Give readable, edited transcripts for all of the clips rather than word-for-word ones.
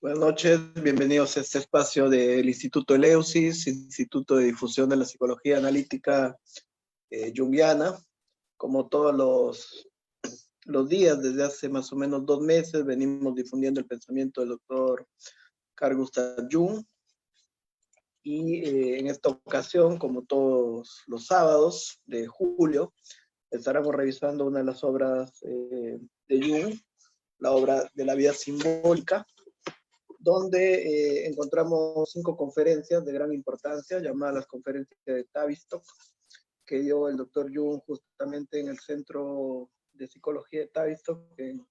Buenas noches, bienvenidos a este espacio del Instituto Eleusis, Instituto de Difusión de la Psicología Analítica Junguiana. Como todos los días, desde hace más o menos 2 meses, venimos difundiendo el pensamiento del doctor Carl Gustav Jung. Y en esta ocasión, como todos los sábados de julio, estaremos revisando una de las obras de Jung, la obra de la vida simbólica, donde encontramos 5 conferencias de gran importancia, llamadas las conferencias de Tavistock, que dio el doctor Jung justamente en el Centro de Psicología de Tavistock, en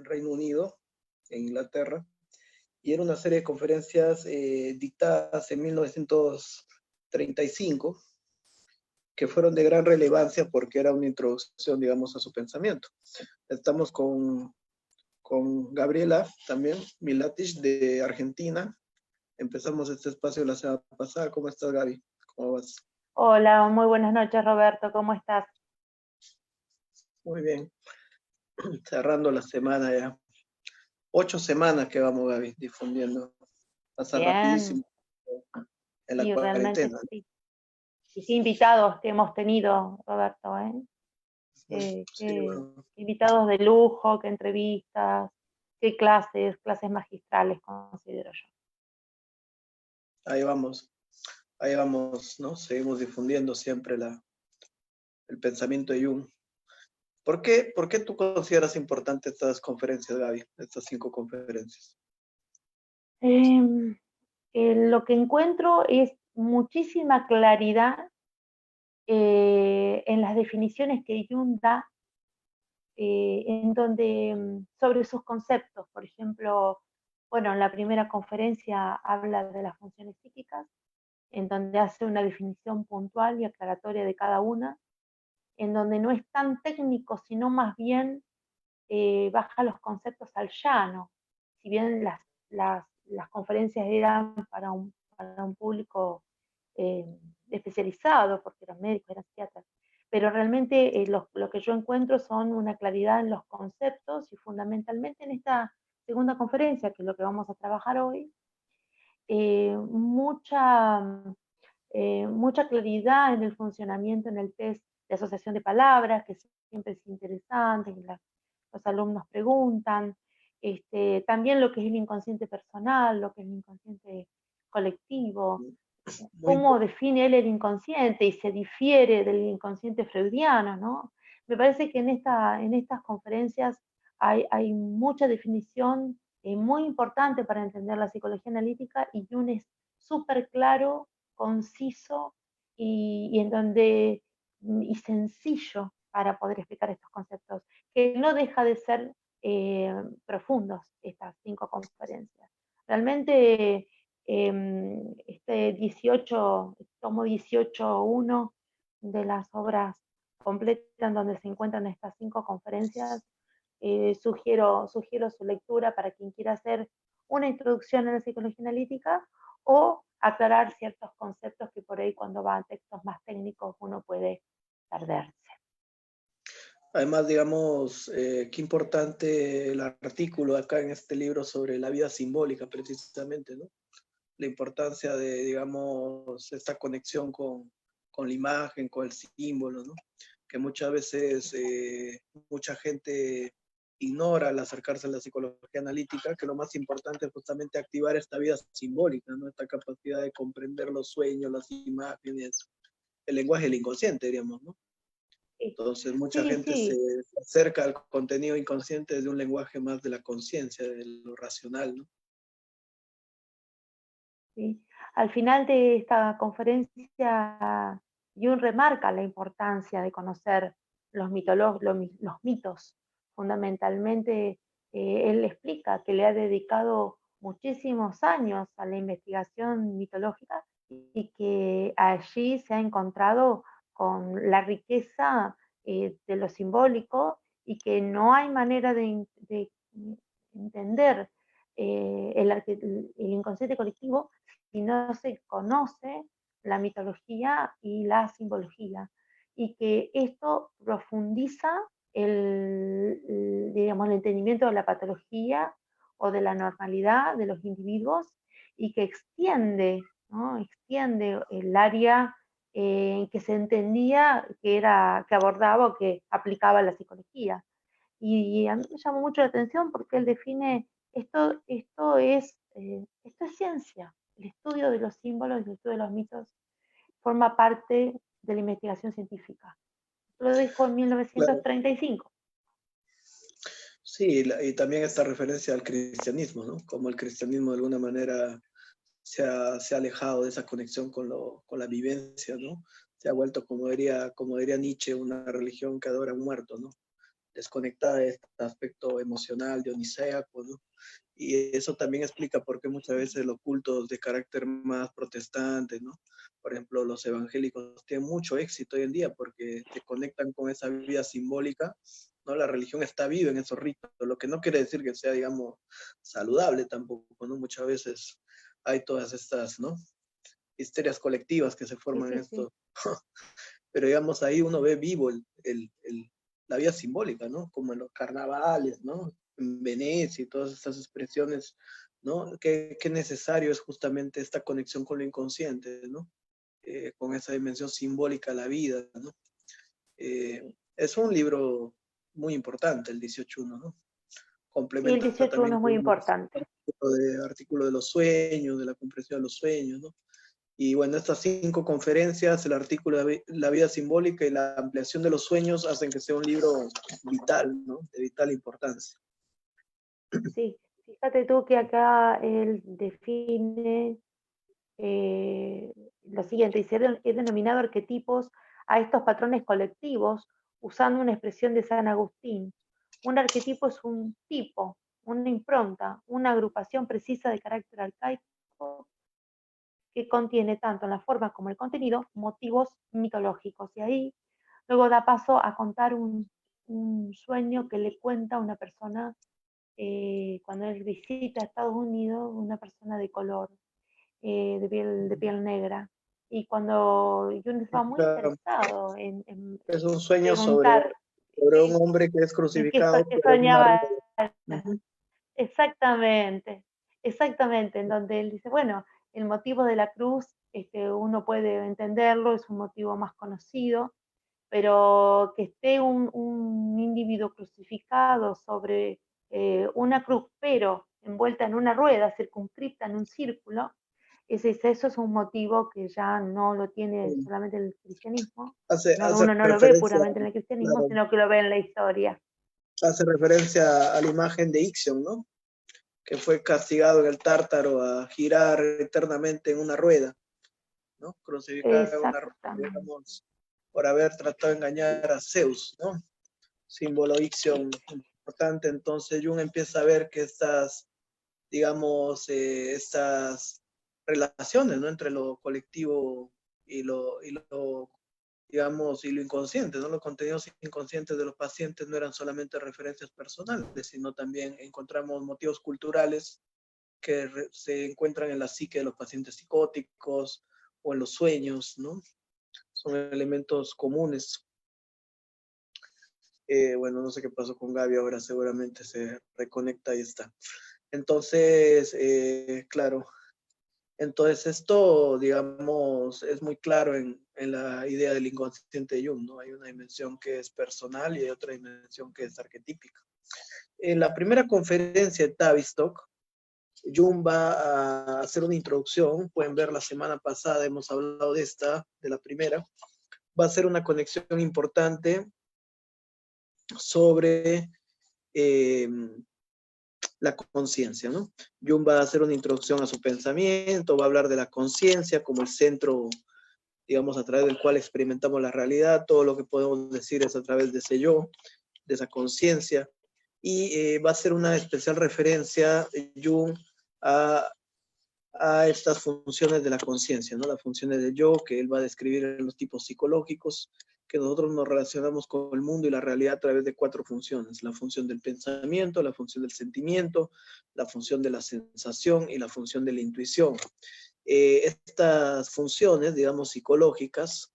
Reino Unido, en Inglaterra. Y era una serie de conferencias dictadas en 1935, que fueron de gran relevancia porque era una introducción, digamos, a su pensamiento. Estamos con Gabriela también, Milatich, de Argentina. Empezamos este espacio la semana pasada. ¿Cómo estás, Gaby? ¿Cómo vas? Hola, muy buenas noches, Roberto. ¿Cómo estás? Muy bien. Cerrando la semana ya. 8 semanas que vamos, Gaby, difundiendo. Pasa Bien, rapidísimo en la sí, realmente cuarentena. sí. Y qué invitados que hemos tenido, Roberto, ¿eh? Sí, bueno, Qué invitados de lujo, qué entrevistas, qué clases magistrales, considero yo. ahí vamos, ¿no? Seguimos difundiendo siempre el pensamiento de Jung. ¿Por qué tú consideras importantes estas conferencias, Gaby? Estas 5 conferencias. Lo que encuentro es muchísima claridad en las definiciones que Jung da, en donde sobre sus conceptos. Por ejemplo, bueno, en la primera conferencia habla de las funciones psíquicas, en donde hace una definición puntual y aclaratoria de cada una, en donde no es tan técnico, sino más bien baja los conceptos al llano. Si bien las conferencias eran para un público eh, especializado, porque eran médicos, eran psiquiatras, pero realmente lo que yo encuentro son una claridad en los conceptos y fundamentalmente en esta segunda conferencia, que es lo que vamos a trabajar hoy, mucha claridad en el funcionamiento en el test de asociación de palabras, que siempre es interesante, que los alumnos preguntan. También lo que es el inconsciente personal, lo que es el inconsciente colectivo, Muy cómo define él el inconsciente y se difiere del inconsciente freudiano, ¿no? Me parece que en estas conferencias hay mucha definición muy importante para entender la psicología analítica, y Jung es súper claro, conciso y sencillo para poder explicar estos conceptos, que no deja de ser profundos estas 5 conferencias. Realmente tomo 18.1 de las obras completas en donde se encuentran estas 5 conferencias. Sugiero su lectura para quien quiera hacer una introducción a la psicología analítica o aclarar ciertos conceptos que por ahí, cuando va a textos más técnicos, uno puede perderse. Además, digamos, qué importante el artículo acá en este libro sobre la vida simbólica, precisamente, ¿no? La importancia de, digamos, esta conexión con la imagen, con el símbolo, ¿no? Que muchas veces mucha gente ignora al acercarse a la psicología analítica, que lo más importante es justamente activar esta vida simbólica, ¿no? Esta capacidad de comprender los sueños, las imágenes, el lenguaje del inconsciente, diríamos, ¿no? Entonces, mucha Sí, gente se sí, acerca al contenido inconsciente desde un lenguaje más de la conciencia, de lo racional, ¿no? sí. Al final de esta conferencia, Jung remarca la importancia de conocer los mitos. Fundamentalmente, él explica que le ha dedicado muchísimos años a la investigación mitológica y que allí se ha encontrado con la riqueza de lo simbólico, y que no hay manera de entender el inconsciente colectivo si no se conoce la mitología y la simbología, y que esto profundiza digamos, el entendimiento de la patología o de la normalidad de los individuos y que extiende, ¿no? Extiende el área en que se entendía que abordaba o que aplicaba la psicología. Y a mí me llamó mucho la atención porque él define esto es ciencia. El estudio de los símbolos, el estudio de los mitos forma parte de la investigación científica. Lo dijo en Claro. 1935. Sí, y también esta referencia al cristianismo, ¿no? Como el cristianismo de alguna manera se ha alejado de esa conexión con la vivencia, ¿no? Se ha vuelto, como diría Nietzsche, una religión que adora a un muerto, ¿no? Desconectada de este aspecto emocional, dionisíaco, ¿no? Y eso también explica por qué muchas veces los cultos de carácter más protestante, ¿no? Por ejemplo, los evangélicos tienen mucho éxito hoy en día porque se conectan con esa vida simbólica, ¿no? La religión está viva en esos ritos, lo que no quiere decir que sea, digamos, saludable tampoco, ¿no? Muchas veces hay todas estas, ¿no? Histerias colectivas que se Sí, forman en sí, sí. esto. Pero digamos, ahí uno ve vivo la vida simbólica, ¿no? Como en los carnavales, ¿no? En Venecia y todas estas expresiones, ¿no? Qué necesario es justamente esta conexión con lo inconsciente, ¿no? Con esa dimensión simbólica de la vida, ¿no? Es un libro muy importante, el 18.1, ¿no? Sí, el Complementa 18.1 también es muy con importante. artículo de los sueños, de la comprensión de los sueños, ¿no? Y bueno, estas 5 conferencias, el artículo de la vida simbólica y la ampliación de los sueños hacen que sea un libro vital, ¿no? De vital importancia. Sí, fíjate tú que acá él define lo siguiente, dice, he denominado arquetipos a estos patrones colectivos usando una expresión de San Agustín. Un arquetipo es un tipo, una impronta, una agrupación precisa de carácter arcaico que contiene tanto en la forma como el contenido motivos mitológicos. Y ahí luego da paso a contar un sueño que le cuenta a una persona cuando él visita Estados Unidos, una persona de color, de piel negra. Y cuando Jung estaba muy interesado en Es un sueño preguntar sobre un hombre que es crucificado qué sobre una soñaba rueda. Uh-huh. exactamente, exactamente, en donde él dice, bueno, el motivo de la cruz, uno puede entenderlo, es un motivo más conocido, pero que esté un individuo crucificado sobre una cruz, pero envuelta en una rueda, circunscripta en un círculo, eso es un motivo que ya no lo tiene solamente el cristianismo, Hace uno no lo ve referencia, puramente en el cristianismo, claro, sino que lo ve en la historia. hace referencia a la imagen de Ixion, ¿no? Que fue castigado en el Tártaro a girar eternamente en una rueda, ¿no? Crucificado en una rueda, Exactamente. digamos, por haber tratado de engañar a Zeus, ¿no? Símbolo Ixion importante. Entonces Jung empieza a ver que digamos, estas relaciones, ¿no? Entre lo colectivo y lo, digamos, y lo inconsciente, ¿no? Los contenidos inconscientes de los pacientes no eran solamente referencias personales, sino también encontramos motivos culturales que se encuentran en la psique de los pacientes psicóticos o en los sueños, ¿no? Son elementos comunes. Bueno, no sé qué pasó con Gaby, ahora seguramente se reconecta y está. Entonces, claro, entonces esto, digamos, es muy claro en la idea del inconsciente de Jung, ¿no? Hay una dimensión que es personal y hay otra dimensión que es arquetípica. En la primera conferencia de Tavistock, Jung va a hacer una introducción, pueden ver la semana pasada, hemos hablado de la primera, va a hacer una conexión importante sobre la conciencia, ¿no? Jung va a hacer una introducción a su pensamiento, va a hablar de la conciencia como el centro, digamos, a través del cual experimentamos la realidad, todo lo que podemos decir es a través de ese yo, de esa conciencia, y va a hacer una especial referencia, Jung, a estas funciones de la conciencia, ¿no? Las funciones del yo, que él va a describir en los tipos psicológicos, que nosotros nos relacionamos con el mundo y la realidad a través de 4 funciones: la función del pensamiento, la función del sentimiento, la función de la sensación y la función de la intuición. Estas funciones, digamos, psicológicas,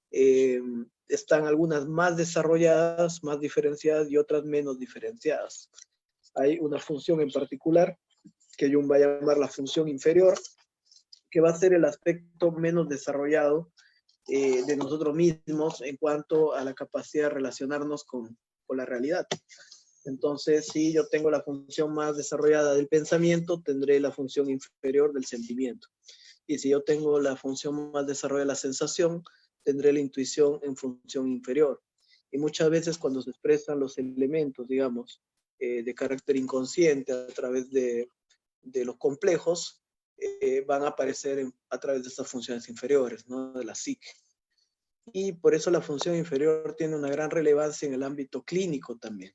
están algunas más desarrolladas, más diferenciadas y otras menos diferenciadas. hay una función en particular que Jung va a llamar la función inferior, que va a ser el aspecto menos desarrollado de nosotros mismos en cuanto a la capacidad de relacionarnos con la realidad. Entonces, si yo tengo la función más desarrollada del pensamiento, tendré la función inferior del sentimiento. Y si yo tengo la función más desarrollada de la sensación, tendré la intuición en función inferior. Y muchas veces cuando se expresan los elementos, digamos, de carácter inconsciente a través de los complejos, van a aparecer a través de estas funciones inferiores, ¿no? De la psique. Y por eso la función inferior tiene una gran relevancia en el ámbito clínico también,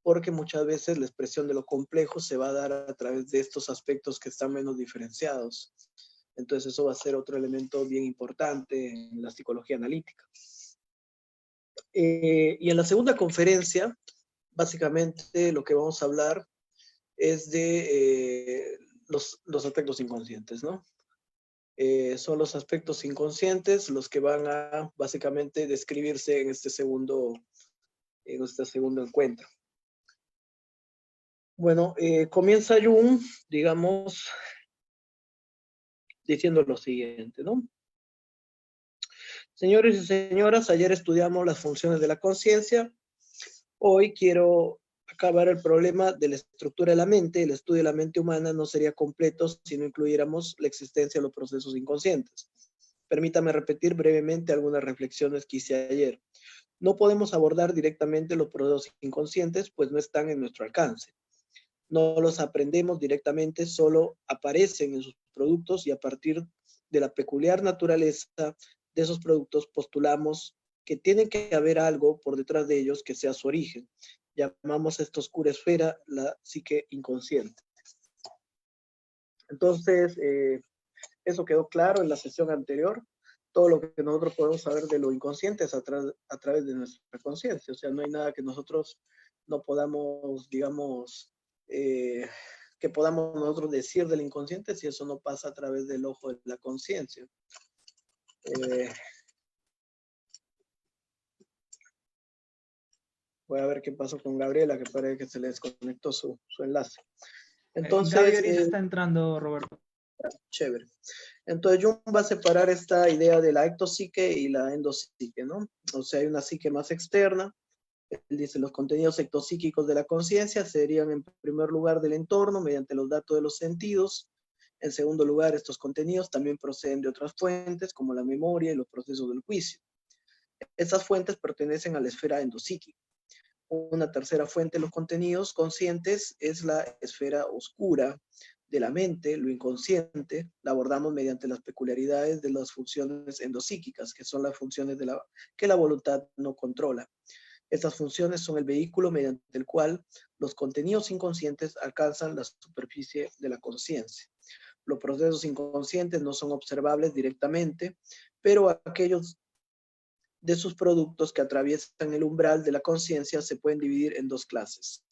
porque muchas veces la expresión de lo complejo se va a dar a través de estos aspectos que están menos diferenciados. Entonces eso va a ser otro elemento bien importante en la psicología analítica. Y en la segunda conferencia, básicamente lo que vamos a hablar es de los aspectos inconscientes, ¿no? Son los aspectos inconscientes los que van a básicamente describirse en este segundo encuentro. Bueno, comienza Jung, digamos, diciendo lo siguiente, ¿no? Señores y señoras, ayer estudiamos las funciones de la conciencia. Hoy quiero acabar el problema de la estructura de la mente. El estudio de la mente humana no sería completo si no incluyéramos la existencia de los procesos inconscientes. Permítame repetir brevemente algunas reflexiones que hice ayer. No podemos abordar directamente los procesos inconscientes, pues no están en nuestro alcance. No los aprendemos directamente, solo aparecen en sus productos y a partir de la peculiar naturaleza de esos productos postulamos que tiene que haber algo por detrás de ellos que sea su origen. Llamamos a esta oscura esfera la psique inconsciente. Entonces, eso quedó claro en la sesión anterior. Todo lo que nosotros podemos saber de lo inconsciente es a través de nuestra conciencia. O sea, no hay nada que nosotros no podamos, digamos, que podamos nosotros decir del inconsciente si eso no pasa a través del ojo de la conciencia. Voy a ver qué pasó con Gabriela, que parece que se le desconectó su enlace. Entonces, Gabriel está entrando, Roberto. Chévere. Entonces Jung va a separar esta idea de la ectopsique y la endopsique, ¿no? O sea, hay una psique más externa. Él dice, los contenidos ectopsíquicos de la conciencia serían en primer lugar del entorno mediante los datos de los sentidos. En segundo lugar, estos contenidos también proceden de otras fuentes como la memoria y los procesos del juicio. Estas fuentes pertenecen a la esfera endopsíquica. Una tercera fuente de los contenidos conscientes es la esfera oscura de la mente, lo inconsciente. La abordamos mediante las peculiaridades de las funciones endopsíquicas, que son las funciones que la voluntad no controla. Estas funciones son el vehículo mediante el cual los contenidos inconscientes alcanzan la superficie de la conciencia. Los procesos inconscientes no son observables directamente, pero aquellos de sus productos que atraviesan el umbral de la conciencia se pueden dividir en dos clases.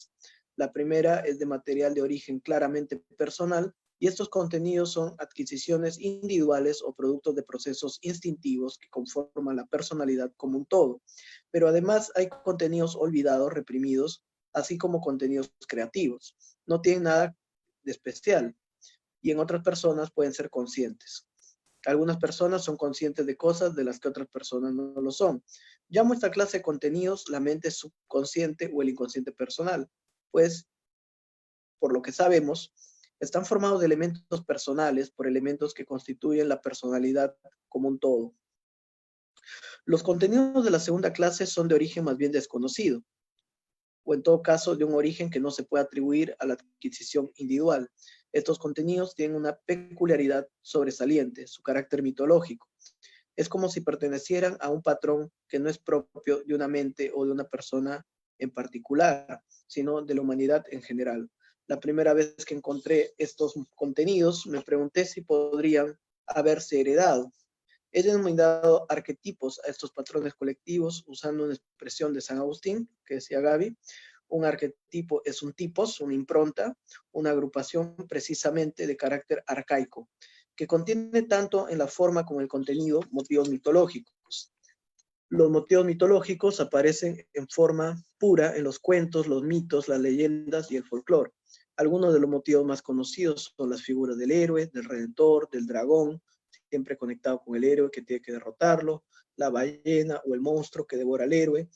La primera es de material de origen claramente personal, y estos contenidos son adquisiciones individuales o productos de procesos instintivos que conforman la personalidad como un todo. Pero además hay contenidos olvidados, reprimidos, así como contenidos creativos. No tienen nada de especial, y en otras personas pueden ser conscientes. Algunas personas son conscientes de cosas de las que otras personas no lo son. Llamo a esta clase de contenidos la mente subconsciente o el inconsciente personal, pues, por lo que sabemos, están formados de elementos personales por elementos que constituyen la personalidad como un todo. Los contenidos de la segunda clase son de origen más bien desconocido, o en todo caso de un origen que no se puede atribuir a la adquisición individual. Estos contenidos tienen una peculiaridad sobresaliente, su carácter mitológico. Es como si pertenecieran a un patrón que no es propio de una mente o de una persona en particular, sino de la humanidad en general. La primera vez que encontré estos contenidos, me pregunté si podrían haberse heredado. He denominado arquetipos a estos patrones colectivos usando una expresión de San Agustín, que decía Gaby. Un arquetipo es un tipos, una impronta, una agrupación precisamente de carácter arcaico, que contiene tanto en la forma como en el contenido motivos mitológicos. Los motivos mitológicos aparecen en forma pura en los cuentos, los mitos, las leyendas y el folclore. Algunos de los motivos más conocidos son las figuras del héroe, del redentor, del dragón, siempre conectado con el héroe que tiene que derrotarlo, la ballena o el monstruo que devora al héroe.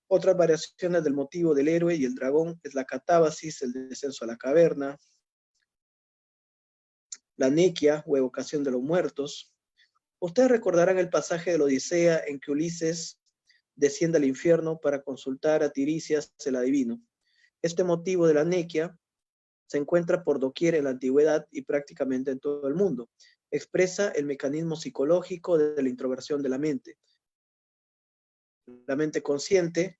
Otras variaciones del motivo del héroe y el dragón es la catábasis, el descenso a la caverna, la nequia o evocación de los muertos. Ustedes recordarán el pasaje de la Odisea en que Ulises desciende al infierno para consultar a Tiresias, el adivino. Este motivo de la nequia se encuentra por doquier en la antigüedad y prácticamente en todo el mundo. Expresa el mecanismo psicológico de la introversión de la mente. La mente consciente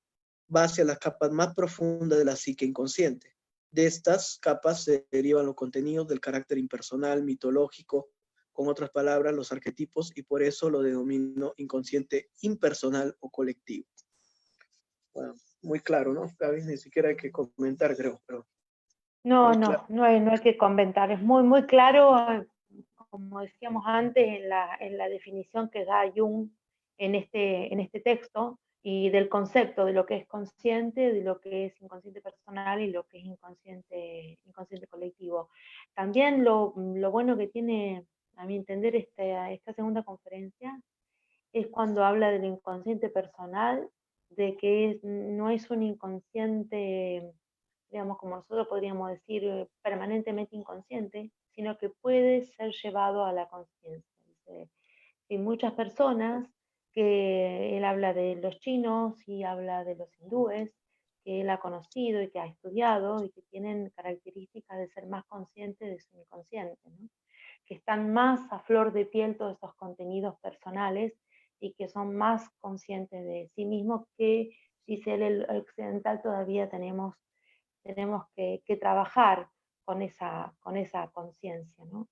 va hacia las capas más profundas de la psique inconsciente. De estas capas se derivan los contenidos del carácter impersonal, mitológico, con otras palabras, los arquetipos, y por eso lo denomino inconsciente impersonal o colectivo. Bueno, muy claro, ¿no? Gaby, ni siquiera hay que comentar, creo, pero... No, claro. no hay que comentar, es muy claro, como decíamos antes, en la definición que da Jung en este texto, y del concepto de lo que es consciente, de lo que es inconsciente personal y lo que es inconsciente colectivo. También lo bueno que tiene, a mi entender, esta segunda conferencia, es cuando habla del inconsciente personal, de que no es un inconsciente, digamos, como nosotros podríamos decir, permanentemente inconsciente, sino que puede ser llevado a la conciencia. Hay muchas personas que él habla de los chinos y habla de los hindúes, que él ha conocido y que ha estudiado y que tienen características de ser más conscientes de su inconsciente, ¿no? Que están más a flor de piel todos esos contenidos personales y que son más conscientes de sí mismos que, dice él, el occidental todavía tenemos que trabajar con esa conciencia, ¿no?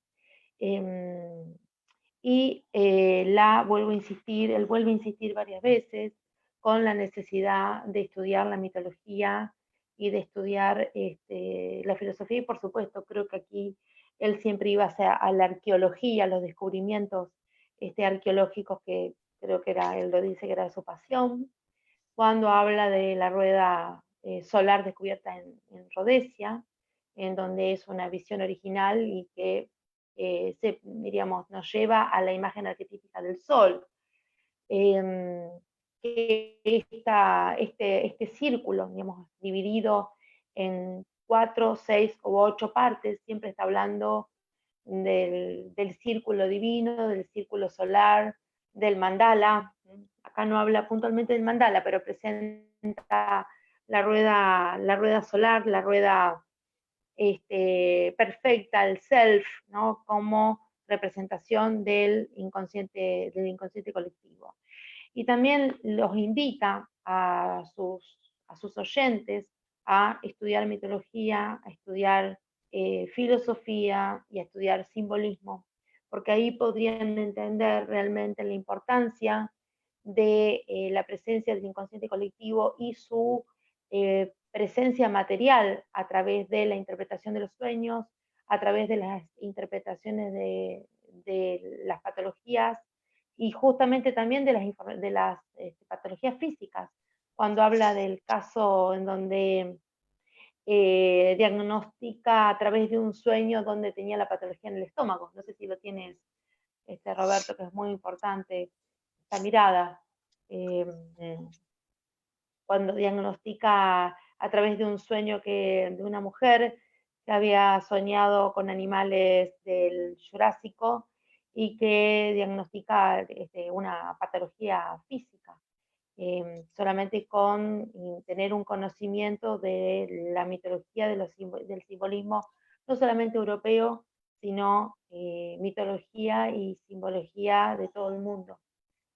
Y él vuelve a insistir varias veces con la necesidad de estudiar la mitología y de estudiar la filosofía, y por supuesto creo que aquí él siempre iba a la arqueología, a los descubrimientos arqueológicos, que creo que él lo dice que era su pasión, cuando habla de la rueda solar descubierta en Rhodesia, en donde es una visión original y que diríamos, nos lleva a la imagen arquetípica del sol. Este círculo, digamos, dividido en 4, 6 u 8 partes, siempre está hablando del círculo divino, del círculo solar, del mandala. Acá no habla puntualmente del mandala, pero presenta la rueda solar, la rueda perfecta, el self, ¿no? Como representación del inconsciente colectivo. Y también los invita a sus oyentes a estudiar mitología, a estudiar filosofía y a estudiar simbolismo, porque ahí podrían entender realmente la importancia de la presencia del inconsciente colectivo y su presencia material a través de la interpretación de los sueños, a través de las interpretaciones de las patologías y justamente también de las patologías físicas, cuando habla del caso en donde diagnostica a través de un sueño donde tenía la patología en el estómago. No sé si lo tienes, Roberto, que es muy importante esta mirada. Cuando diagnostica a través de un sueño de una mujer que había soñado con animales del Jurásico y que diagnostica una patología física, solamente con tener un conocimiento de la mitología, del simbolismo, no solamente europeo, sino mitología y simbología de todo el mundo.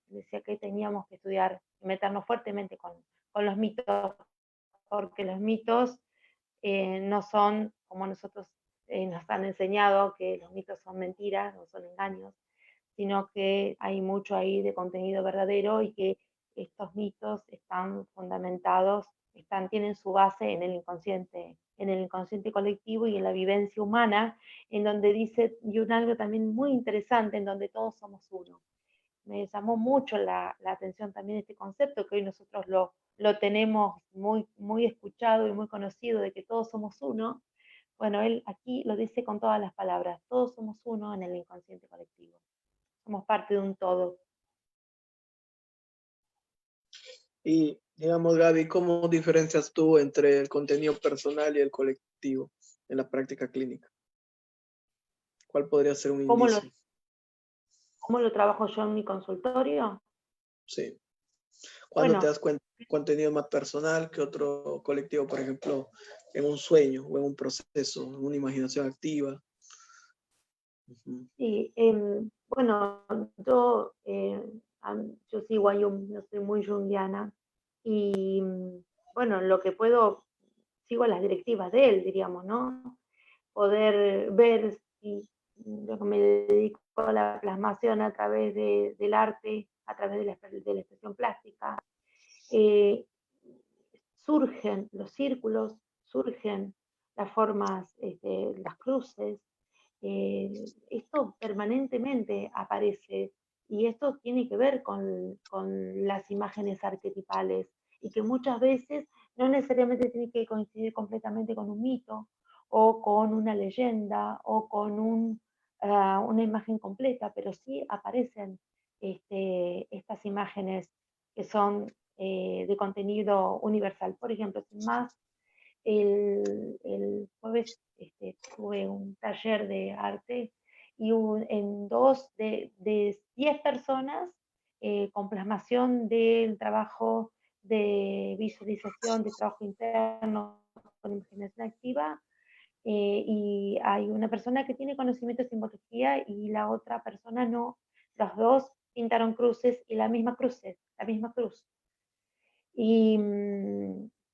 Decía que teníamos que estudiar y meternos fuertemente con los mitos, porque los mitos no son como nosotros nos han enseñado, que los mitos son mentiras, no son engaños, sino que hay mucho ahí de contenido verdadero y que estos mitos están fundamentados, tienen su base en el inconsciente colectivo y en la vivencia humana, en donde dice, y algo también muy interesante, en donde todos somos uno. me llamó mucho la atención también este concepto, que hoy nosotros lo tenemos muy, muy escuchado y muy conocido, de que todos somos uno. Bueno, él aquí lo dice con todas las palabras, todos somos uno en el inconsciente colectivo, somos parte de un todo. Y digamos, Gaby, ¿cómo diferencias tú entre el contenido personal y el colectivo en la práctica clínica? ¿Cuál podría ser un ¿Cómo indicio? cómo lo trabajo yo en mi consultorio? Sí. ¿Cuándo te Bueno, das cuenta que un contenido más personal que otro colectivo, por ejemplo, en un sueño o en un proceso, en una imaginación activa? sí, bueno, yo sigo a Jung, yo soy muy junguiana y bueno, lo que puedo, sigo las directivas de él, diríamos, ¿no? Poder ver si yo que me dedico a la plasmación a través del arte, a través de la expresión plástica, eh, surgen los círculos, surgen las formas, las cruces, esto permanentemente aparece y esto tiene que ver con las imágenes arquetipales y que muchas veces no necesariamente tiene que coincidir completamente con un mito o con una leyenda o con una imagen completa, pero sí aparecen estas imágenes que son de contenido universal. Por ejemplo, sin más, el jueves tuve un taller de arte y en dos de 10 personas con plasmación del trabajo de visualización, de trabajo interno con imaginación activa, y hay una persona que tiene conocimiento de simbología y la otra persona no. Los dos pintaron cruces y la misma cruz. Y,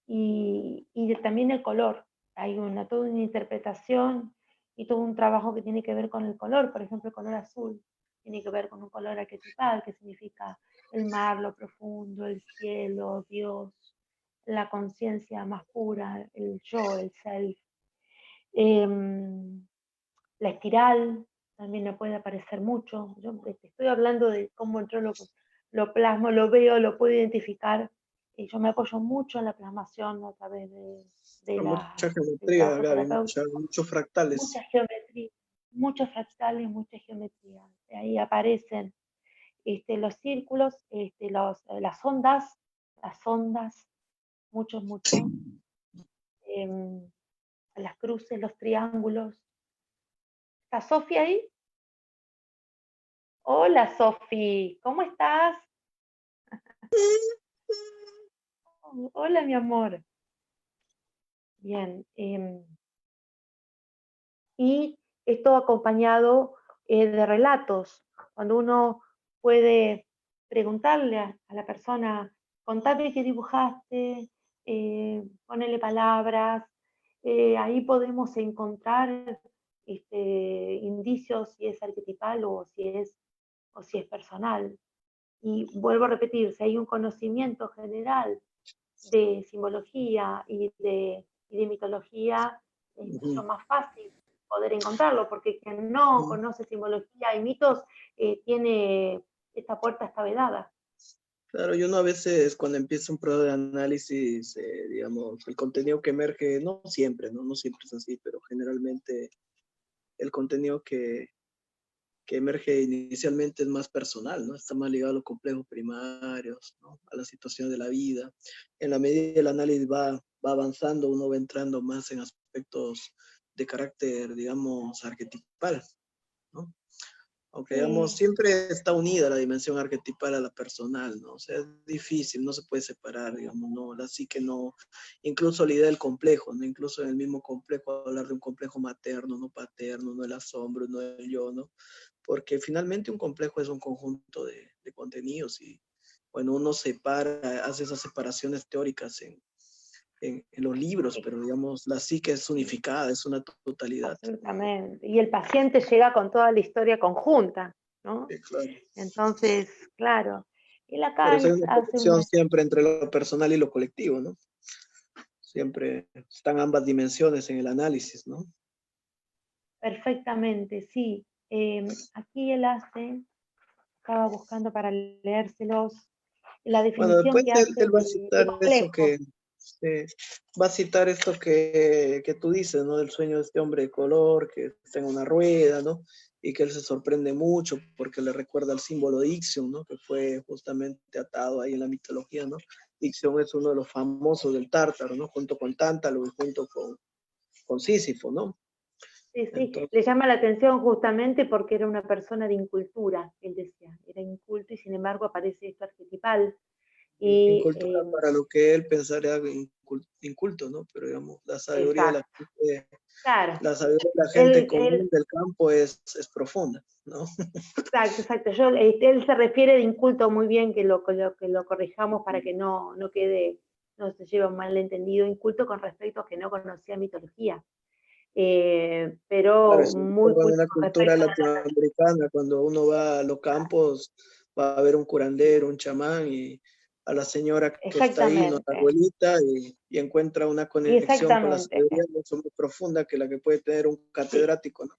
y también el color. Hay toda una interpretación y todo un trabajo que tiene que ver con el color. Por ejemplo, el color azul tiene que ver con un color arquetipal que significa el mar, lo profundo, el cielo, Dios, la conciencia más pura, el yo, el self. La espiral también me puede aparecer mucho. Yo estoy hablando de cómo yo lo plasmo, lo veo, lo puedo identificar. Y yo me apoyo mucho en la plasmación a través Mucha del geometría, trabajo Gaby, terapéutico. muchos fractales. Mucha geometría, muchos fractales, mucha geometría. Ahí aparecen los círculos, las ondas, muchos. Las cruces, los triángulos. ¿Está Sofía ahí? Hola, Sofi, ¿cómo estás? Hola, mi amor. Bien. Y esto acompañado de relatos. Cuando uno puede preguntarle a la persona, contame qué dibujaste, ponele palabras, ahí podemos encontrar indicios si es arquetipal o si es personal. Y vuelvo a repetir, si hay un conocimiento general de simbología y de mitología, es mucho más fácil poder encontrarlo, porque quien no conoce simbología y mitos tiene esta puerta está vedada. Claro, y uno a veces cuando empieza un proceso de análisis, digamos, el contenido que emerge, no siempre, ¿no? No siempre es así, pero generalmente el contenido que emerge inicialmente es más personal, ¿no? Está más ligado a los complejos primarios, ¿no? A la situación de la vida. En la medida que el análisis va avanzando, uno va entrando más en aspectos de carácter, digamos, arquetipal, ¿no? Aunque, digamos, Sí, siempre está unida la dimensión arquetipal a la personal, ¿no? O sea, es difícil, no se puede separar, digamos, ¿no? La psique no, incluso la idea del complejo, ¿no? Incluso en el mismo complejo, hablar de un complejo materno, no paterno, no el asombro, no el yo, ¿no? Porque finalmente un complejo es un conjunto de contenidos y, bueno, uno separa, hace esas separaciones teóricas en los libros, pero, digamos, la psique es unificada, es una totalidad. absolutamente. Y el paciente llega con toda la historia conjunta, ¿no? Claro. Entonces, claro, él Por acá eso hay una hace conexión una... siempre entre lo personal y lo colectivo, ¿no? Siempre están ambas dimensiones en el análisis, ¿no? Perfectamente, sí. Aquí él hace estaba buscando para leérselos, la Bueno, definición después que hace él va a de citar eso complejo. va a citar esto que tú dices, ¿no? El sueño de este hombre de color, que está en una rueda, ¿no? Y que él se sorprende mucho porque le recuerda al símbolo de Ixion, ¿no? Que fue justamente atado ahí en la mitología, ¿no? Ixion es uno de los famosos del Tártaro, ¿no? Junto con Tántalo y junto con Sísifo, ¿no? Sí, sí, Entonces, le llama la atención justamente porque era una persona de incultura, él decía, era inculto y sin embargo aparece esto arquetipal. Y incultura para lo que él pensaría inculto, ¿no? Pero digamos, la sabiduría de exacto, claro, la gente él común del campo es profunda, ¿no? exacto, exacto. Él se refiere de inculto muy bien que lo corrijamos para que no quede, no se lleve un malentendido, inculto con respecto a que no conocía mitología, Claro, pero es muy en culto una con cultura respecto a la latinoamericana, cuando uno va a los campos, va a ver un curandero, un chamán y a la señora que está ahí, ¿no? La exactamente, abuelita, y encuentra una y conexión con la exactamente. sabiduría mucho más profunda que la que puede tener un Sí, catedrático, ¿no?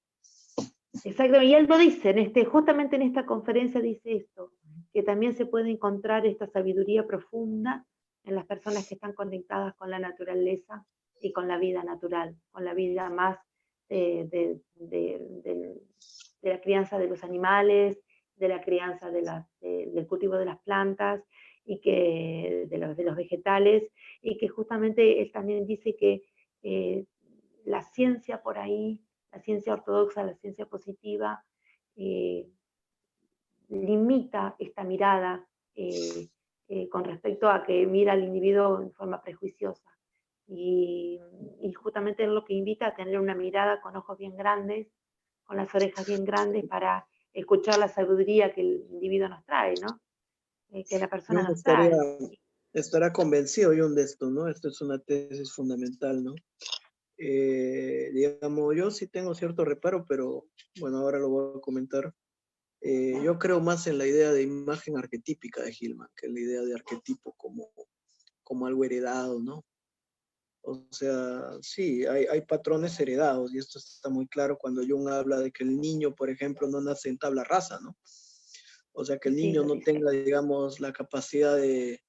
exacto, y él lo dice, justamente en esta conferencia dice esto, que también se puede encontrar esta sabiduría profunda en las personas que están conectadas con la naturaleza y con la vida natural, con la vida más de la crianza de los animales, de la crianza del cultivo de las plantas y de los vegetales, y que justamente él también dice que eh, la ciencia por ahí, la ciencia ortodoxa, la ciencia positiva, eh, limita esta mirada con respecto a que mira al individuo en forma prejuiciosa. Y justamente es lo que invita a tener una mirada con ojos bien grandes, con las orejas bien grandes para escuchar la sabiduría que el individuo nos trae, ¿no? Que la persona Jung nos trae. estará convencido Jung de esto, ¿no? Esto es una tesis fundamental, ¿no? Digamos, yo sí tengo cierto reparo, pero bueno, ahora lo voy a comentar. Yo creo más en la idea de imagen arquetípica de Hillman, que en la idea de arquetipo como algo heredado, ¿no? O sea, sí, hay patrones heredados y esto está muy claro cuando Jung habla de que el niño, por ejemplo, no nace en tabla rasa, ¿no? O sea, que el Sí, niño lo no dice. tenga, digamos, la capacidad de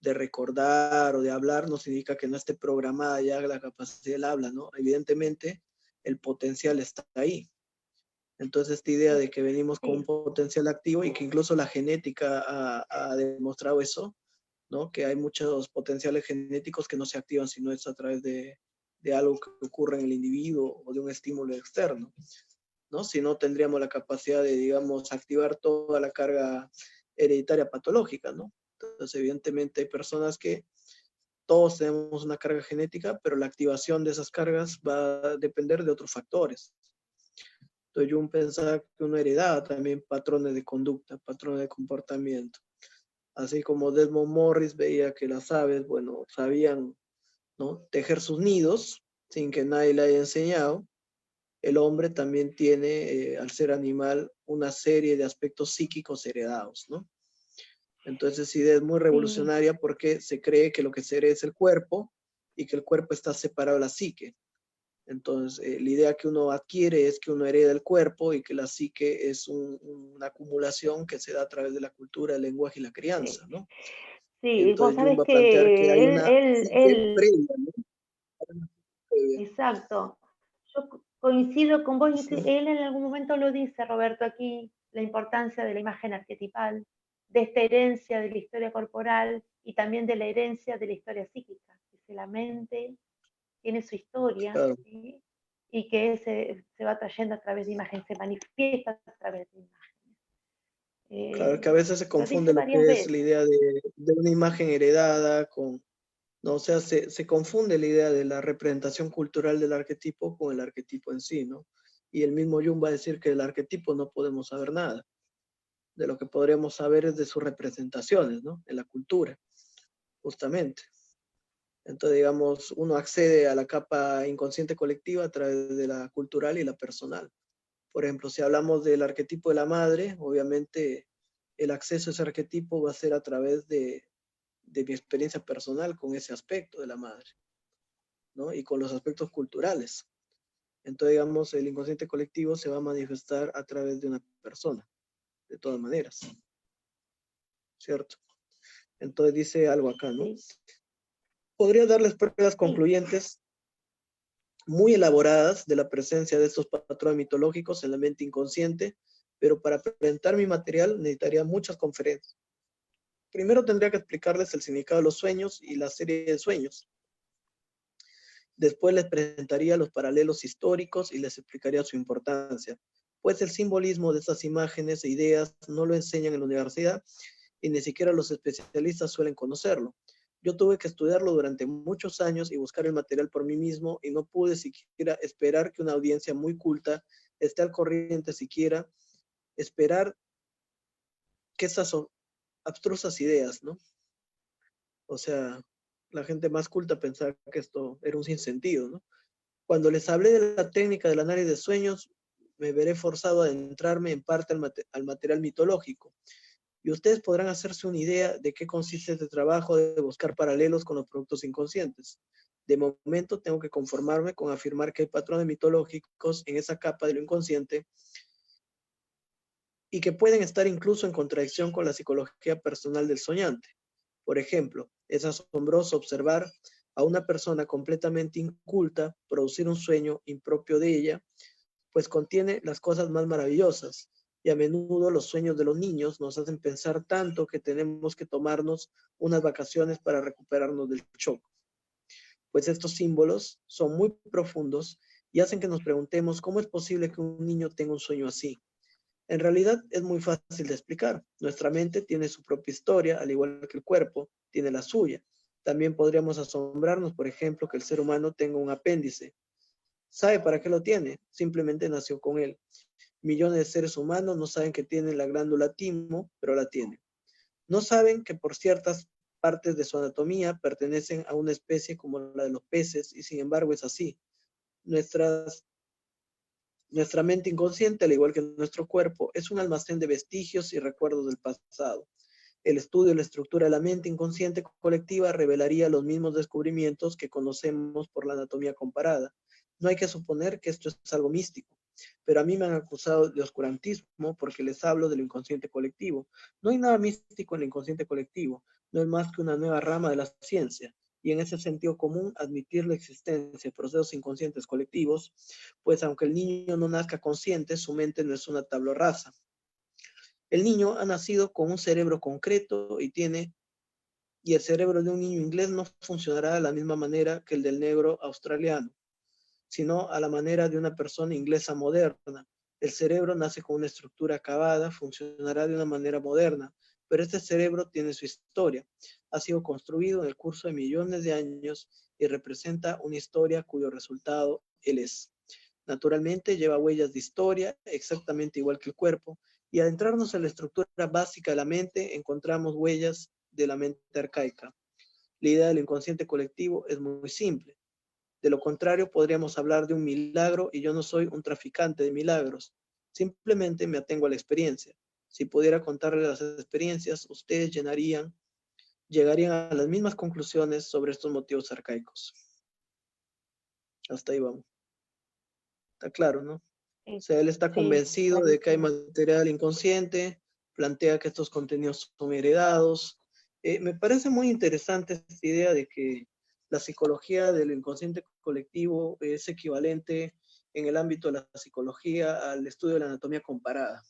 recordar o de hablar, no significa que no esté programada ya la capacidad del habla, ¿no? Evidentemente, el potencial está ahí. Entonces, esta idea de que venimos con un Sí, potencial activo y que incluso la genética ha demostrado eso, ¿no? Que hay muchos potenciales genéticos que no se activan si no es a través de algo que ocurre en el individuo o de un estímulo externo, ¿no? Si no, tendríamos la capacidad de, digamos, activar toda la carga hereditaria patológica, ¿no? Entonces, evidentemente hay personas que todos tenemos una carga genética, pero la activación de esas cargas va a depender de otros factores. Entonces, Jung pensaba que uno heredaba también patrones de conducta, patrones de comportamiento. Así como Desmond Morris veía que las aves, bueno, sabían, ¿no? Tejer sus nidos sin que nadie le haya enseñado. El hombre también tiene, al ser animal, una serie de aspectos psíquicos heredados, ¿no? Entonces, esa idea es muy sí, revolucionaria porque se cree que lo que se hereda es el cuerpo y que el cuerpo está separado de la psique. Entonces, la idea que uno adquiere es que uno hereda el cuerpo y que la psique es una acumulación que se da a través de la cultura, el lenguaje y la sí. crianza, ¿no? Sí, vos Entonces, Jung sabés va a plantear que hay que una psique previa, ¿no? Una psique previa. exacto. Yo coincido con vos, Sí, él en algún momento lo dice, Roberto, aquí, la importancia de la imagen arquetipal, de esta herencia de la historia corporal y también de la herencia de la historia psíquica. Dice, la mente tiene su historia, claro. ¿sí? Y que se va trayendo a través de imágenes, se manifiesta a través de imágenes. Claro que a veces se Lo dice confunde lo varias que es la veces. idea de una imagen heredada con, ¿no? O sea, se confunde la idea de la representación cultural del arquetipo con el arquetipo en sí, ¿no? Y el mismo Jung va a decir que del arquetipo no podemos saber nada. De lo que podríamos saber es de sus representaciones, ¿no? En la cultura, justamente. Entonces, digamos, uno accede a la capa inconsciente colectiva a través de la cultural y la personal. Por ejemplo, si hablamos del arquetipo de la madre, obviamente el acceso a ese arquetipo va a ser a través de mi experiencia personal con ese aspecto de la madre, ¿no? Y con los aspectos culturales. Entonces, digamos, el inconsciente colectivo se va a manifestar a través de una persona, de todas maneras, ¿cierto? Entonces dice algo acá, ¿no? Sí. Podría darles pruebas concluyentes muy elaboradas de la presencia de estos patrones mitológicos en la mente inconsciente, pero para presentar mi material necesitaría muchas conferencias. Primero tendría que explicarles el significado de los sueños y la serie de sueños. Después les presentaría los paralelos históricos y les explicaría su importancia, pues el simbolismo de estas imágenes e ideas no lo enseñan en la universidad y ni siquiera los especialistas suelen conocerlo. Yo tuve que estudiarlo durante muchos años y buscar el material por mí mismo y no pude siquiera esperar que una audiencia muy culta esté al corriente, siquiera esperar que esas abstrusas ideas, ¿no? O sea, la gente más culta pensaba que esto era un sinsentido, ¿no? Cuando les hablé de la técnica del análisis de sueños, me veré forzado a adentrarme en parte al material mitológico. Y ustedes podrán hacerse una idea de qué consiste este trabajo de buscar paralelos con los productos inconscientes. De momento tengo que conformarme con afirmar que hay patrones mitológicos en esa capa de lo inconsciente y que pueden estar incluso en contradicción con la psicología personal del soñante. Por ejemplo, es asombroso observar a una persona completamente inculta producir un sueño impropio de ella, pues contiene las cosas más maravillosas. Y a menudo los sueños de los niños nos hacen pensar tanto que tenemos que tomarnos unas vacaciones para recuperarnos del shock. Pues estos símbolos son muy profundos y hacen que nos preguntemos cómo es posible que un niño tenga un sueño así. En realidad es muy fácil de explicar. Nuestra mente tiene su propia historia, al igual que el cuerpo tiene la suya. También podríamos asombrarnos, por ejemplo, que el ser humano tenga un apéndice. ¿Sabe para qué lo tiene? Simplemente nació con él. Millones de seres humanos no saben que tienen la glándula timo, pero la tienen. No saben que por ciertas partes de su anatomía pertenecen a una especie como la de los peces, y sin embargo es así. Nuestra mente inconsciente, al igual que nuestro cuerpo, es un almacén de vestigios y recuerdos del pasado. El estudio de la estructura de la mente inconsciente colectiva revelaría los mismos descubrimientos que conocemos por la anatomía comparada. No hay que suponer que esto es algo místico, pero a mí me han acusado de oscurantismo porque les hablo del inconsciente colectivo. No hay nada místico en el inconsciente colectivo, no es más que una nueva rama de la ciencia. Y en ese sentido común, admitir la existencia de procesos inconscientes colectivos, pues aunque el niño no nazca consciente, su mente no es una tabla rasa. El niño ha nacido con un cerebro concreto y el cerebro de un niño inglés no funcionará de la misma manera que el del negro australiano, sino a la manera de una persona inglesa moderna. El cerebro nace con una estructura acabada, funcionará de una manera moderna, pero este cerebro tiene su historia. Ha sido construido en el curso de millones de años y representa una historia cuyo resultado él es. Naturalmente lleva huellas de historia, exactamente igual que el cuerpo, y al adentrarnos en la estructura básica de la mente, encontramos huellas de la mente arcaica. La idea del inconsciente colectivo es muy simple. De lo contrario, podríamos hablar de un milagro y yo no soy un traficante de milagros. Simplemente me atengo a la experiencia. Si pudiera contarles las experiencias, ustedes llegarían a las mismas conclusiones sobre estos motivos arcaicos. Hasta ahí vamos. Está claro, ¿no? O sea, él está convencido de que hay material inconsciente, plantea que estos contenidos son heredados. Me parece muy interesante esta idea de que la psicología del inconsciente colectivo es equivalente en el ámbito de la psicología al estudio de la anatomía comparada.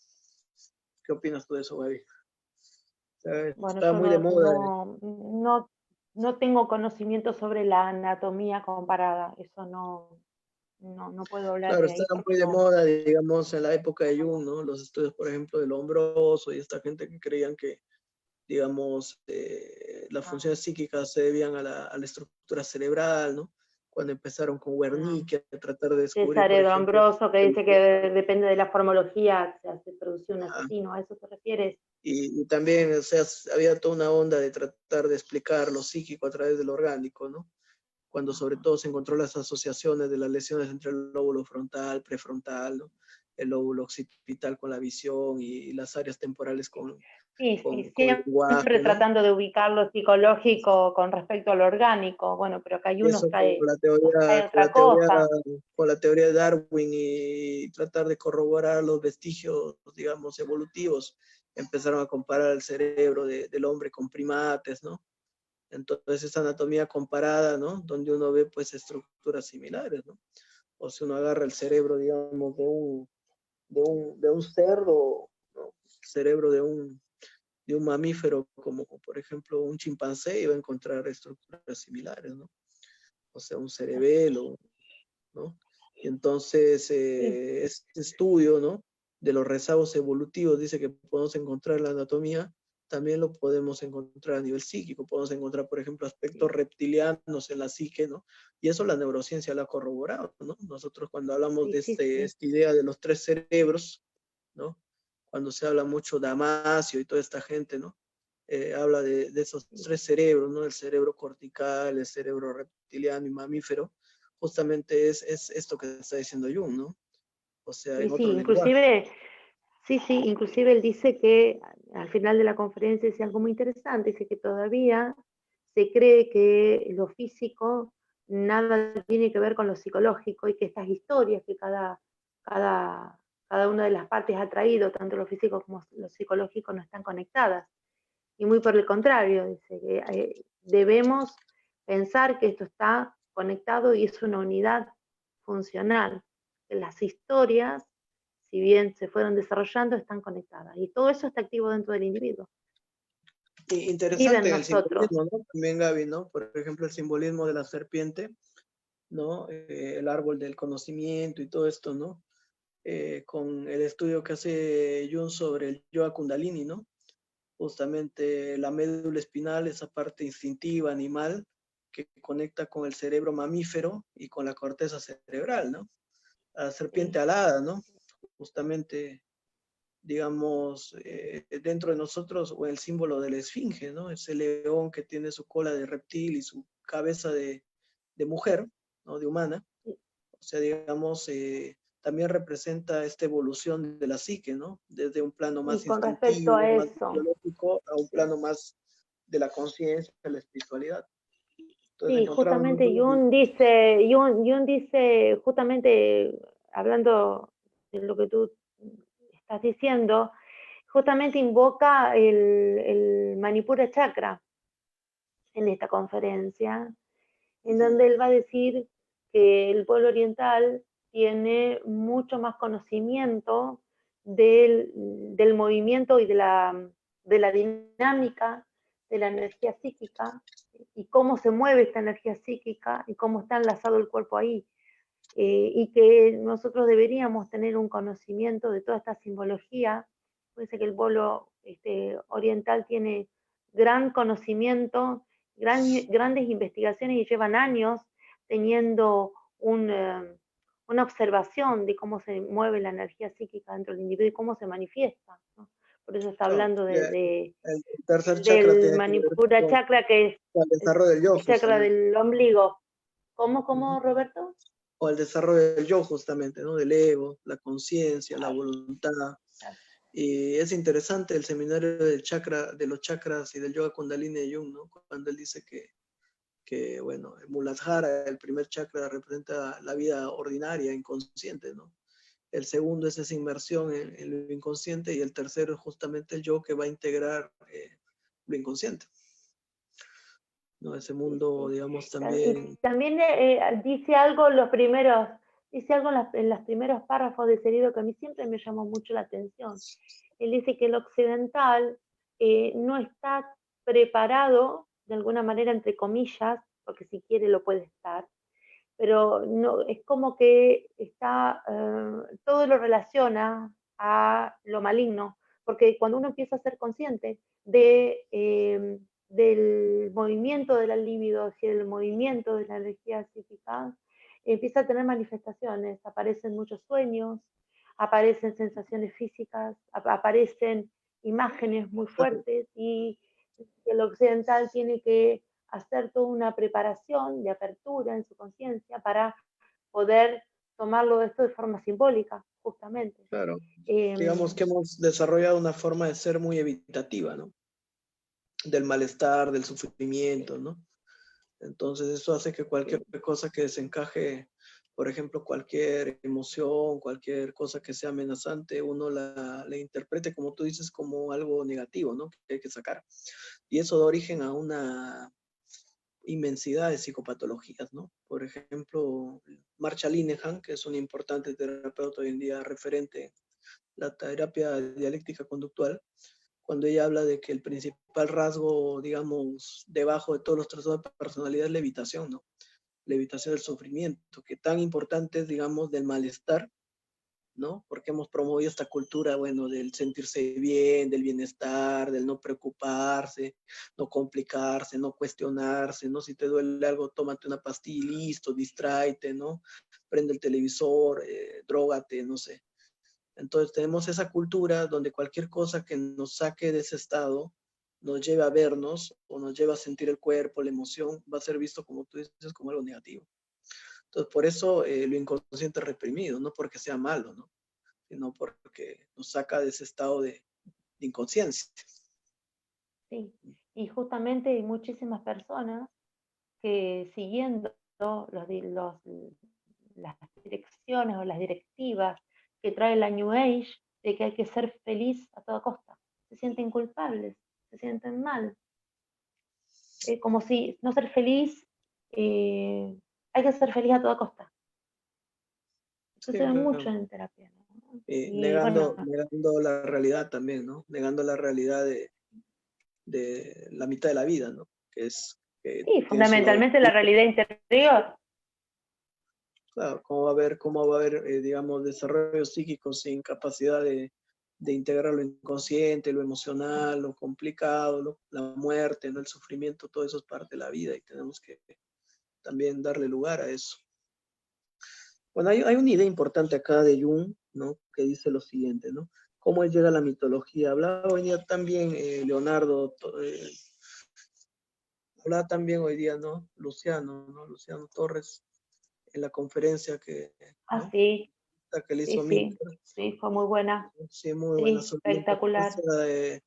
¿Qué opinas tú de eso, Gaby? O sea, Bueno, está yo muy de moda. no tengo conocimiento sobre la anatomía comparada, eso no puedo hablar Claro, de ahí estaba porque muy de no. moda, digamos, en la época de Jung, ¿no? Los estudios, por ejemplo, del Lombroso y esta gente que creían que, digamos, las funciones psíquicas se debían a la estructura cerebral, ¿no? Cuando empezaron con Wernicke a tratar de descubrir, César por ejemplo, Ambroso, que dice que depende de la formología, se produce un asesino, ¿a eso te refieres? y también, o sea, había toda una onda de tratar de explicar lo psíquico a través de lo orgánico, ¿no? Cuando sobre todo se encontró las asociaciones de las lesiones entre el lóbulo frontal, prefrontal, ¿no? El lóbulo occipital con la visión y las áreas temporales con Sí, con siempre lenguaje, ¿no? tratando de ubicar lo psicológico con respecto a lo orgánico. Bueno, pero acá hay Y unos eso trae, nos trae otra cosa. con la teoría de Darwin y tratar de corroborar los vestigios, digamos, evolutivos, empezaron a comparar el cerebro del hombre con primates, ¿no? Entonces, esa anatomía comparada, ¿no? Donde uno ve, pues, estructuras similares, ¿no? O si uno agarra el cerebro, digamos, de un cerdo, ¿no? El cerebro de un mamífero, como por ejemplo un chimpancé, y va a encontrar estructuras similares, ¿no? O sea, un cerebelo, ¿no? Y entonces, este estudio, ¿no? De los rezagos evolutivos, dice que podemos encontrar en la anatomía, también lo podemos encontrar a nivel psíquico, podemos encontrar, por ejemplo, aspectos reptilianos en la psique, ¿no? Y eso la neurociencia lo ha corroborado, ¿no? Nosotros cuando hablamos de esta idea de los tres cerebros, ¿no? Cuando se habla mucho de Damasio y toda esta gente, ¿no? Habla de esos tres cerebros, ¿no? El cerebro cortical, el cerebro reptiliano y mamífero, justamente es esto que está diciendo Jung, ¿no? O sea, en otro lenguaje. Inclusive él dice que al final de la conferencia dice algo muy interesante, dice que todavía se cree que lo físico nada tiene que ver con lo psicológico y que estas historias que cada una de las partes ha traído, tanto lo físico como lo psicológico, no están conectadas. Y muy por el contrario, dice que debemos pensar que esto está conectado y es una unidad funcional, que las historias, si bien se fueron desarrollando, están conectadas. Y todo eso está activo dentro del individuo. Interesante el simbolismo, ¿no? También, Gaby, ¿no? Por ejemplo, el simbolismo de la serpiente, ¿no? El árbol del conocimiento y todo esto, ¿no? Con el estudio que hace Jung sobre el yoga kundalini, ¿no? Justamente la médula espinal, esa parte instintiva, animal, que conecta con el cerebro mamífero y con la corteza cerebral, ¿no? La serpiente alada, ¿no? Justamente, digamos, dentro de nosotros, o el símbolo de la esfinge, ¿no? Ese león que tiene su cola de reptil y su cabeza de mujer, ¿no? De humana. O sea, digamos, también representa esta evolución de la psique, ¿no? Desde un plano más con respecto instintivo, a más eso, biológico, a un plano más de la conciencia, de la espiritualidad. Entonces, sí, justamente Jung dice, justamente hablando de lo que tú estás diciendo, justamente invoca el Manipura Chakra en esta conferencia, en donde él va a decir que el pueblo oriental tiene mucho más conocimiento del movimiento y de la dinámica de la energía psíquica y cómo se mueve esta energía psíquica y cómo está enlazado el cuerpo ahí. Y que nosotros deberíamos tener un conocimiento de toda esta simbología. Parece que el pueblo oriental tiene gran conocimiento, grandes investigaciones y llevan años teniendo una observación de cómo se mueve la energía psíquica dentro del individuo y cómo se manifiesta, ¿no? Por eso está hablando el tercer chakra del tiene que ver Manipura Chakra, que es con el desarrollo del yo, el chakra justamente. del ombligo. ¿Cómo, Roberto? O el desarrollo del yo, justamente, ¿no? Del ego, la conciencia, la voluntad. Y es interesante el seminario del chakra, de los chakras y del yoga kundalini de Jung, ¿no? Cuando él dice que bueno, el Muladhara, el primer chakra, representa la vida ordinaria, inconsciente, ¿no? El segundo es esa inmersión en lo inconsciente, y el tercero es justamente el yo, que va a integrar lo inconsciente, ¿no? Ese mundo, digamos, también... Y también dice algo en los primeros párrafos de ese libro que a mí siempre me llamó mucho la atención. Él dice que el occidental no está preparado, de alguna manera, entre comillas, porque si quiere lo puede estar, pero no, es como que todo lo relaciona a lo maligno, porque cuando uno empieza a ser consciente del movimiento de la libido, del movimiento de la energía psíquica, empieza a tener manifestaciones, aparecen muchos sueños, aparecen sensaciones físicas, aparecen imágenes muy fuertes, y el occidental tiene que hacer toda una preparación de apertura en su conciencia para poder tomarlo esto de forma simbólica, justamente. Claro. Digamos que hemos desarrollado una forma de ser muy evitativa, ¿no? Del malestar, del sufrimiento, ¿no? Entonces eso hace que cualquier cosa que desencaje, por ejemplo, cualquier emoción, cualquier cosa que sea amenazante, uno la interprete, como tú dices, como algo negativo, ¿no? Que hay que sacar. Y eso da origen a una inmensidad de psicopatologías, ¿no? Por ejemplo, Marsha Linehan, que es un importante terapeuta hoy en día referente la terapia dialéctica conductual, cuando ella habla de que el principal rasgo, digamos, debajo de todos los trastornos de personalidad es la evitación, ¿no? La evitación del sufrimiento, que tan importante es, digamos, del malestar, ¿no? Porque hemos promovido esta cultura, bueno, del sentirse bien, del bienestar, del no preocuparse, no complicarse, no cuestionarse, ¿no? Si te duele algo, tómate una pastilla y listo, distráete, ¿no? Prende el televisor, drógate, no sé. Entonces tenemos esa cultura donde cualquier cosa que nos saque de ese estado, nos lleve a vernos o nos lleve a sentir el cuerpo, la emoción, va a ser visto, como tú dices, como algo negativo. Entonces por eso lo inconsciente es reprimido, no porque sea malo, ¿no? Sino porque nos saca de ese estado de inconsciencia. Sí, y justamente hay muchísimas personas que siguiendo las direcciones o las directivas que trae la New Age de que hay que ser feliz a toda costa, se sienten culpables, se sienten mal, como si no ser feliz, hay que ser feliz a toda costa. Eso Sí, se ve claro. mucho en terapia, ¿no? Y negando, bueno, negando la realidad también, ¿no? Negando la realidad de la mitad de la vida, ¿no? Que es que sí, tiene su lado fundamentalmente la oscuro. realidad interior. Claro, cómo va a haber digamos, desarrollo psíquico sin capacidad de integrar lo inconsciente, lo emocional, lo complicado, la muerte, ¿no? El sufrimiento, todo eso es parte de la vida y tenemos que también darle lugar a eso. Bueno, hay una idea importante acá de Jung, ¿no? Que dice lo siguiente, ¿no? ¿Cómo llega la mitología? Hablaba hoy día también Leonardo, hablaba también hoy día, ¿no? Luciano Torres, en la conferencia Ah, ¿no? sí, Que le hizo sí, Milker. sí, fue muy buena. Sí, muy buena, Sí, sobre espectacular. la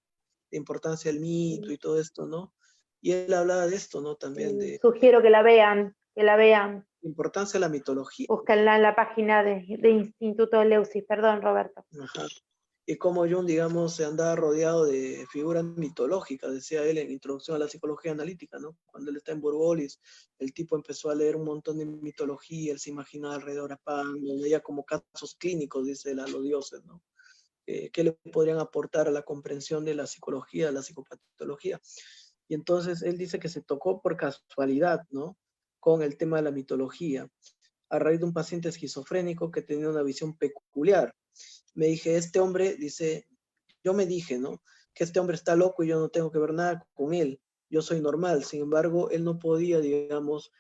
importancia del mito Sí. y todo esto, ¿no? Y él hablaba de esto, ¿no? También de Sugiero que la vean, que la vean. la importancia de la mitología. Búsquenla en la página de Instituto Eleusis. Perdón, Roberto. Ajá. Y como Jung, digamos, se andaba rodeado de figuras mitológicas, decía él en Introducción a la Psicología Analítica, ¿no? Cuando él está en Borgolis, el tipo empezó a leer un montón de mitología, él se imaginaba alrededor a Pan, lo veía como casos clínicos, dice él, a los dioses, ¿no? ¿Qué le podrían aportar a la comprensión de la psicología, de la psicopatología? Y entonces él dice que se tocó por casualidad, ¿no? Con el tema de la mitología, a raíz de un paciente esquizofrénico que tenía una visión peculiar. Me dije, este hombre, dice, yo me dije, ¿no? Que este hombre está loco y yo no tengo que ver nada con él. Yo soy normal. Sin embargo, él no podía, digamos,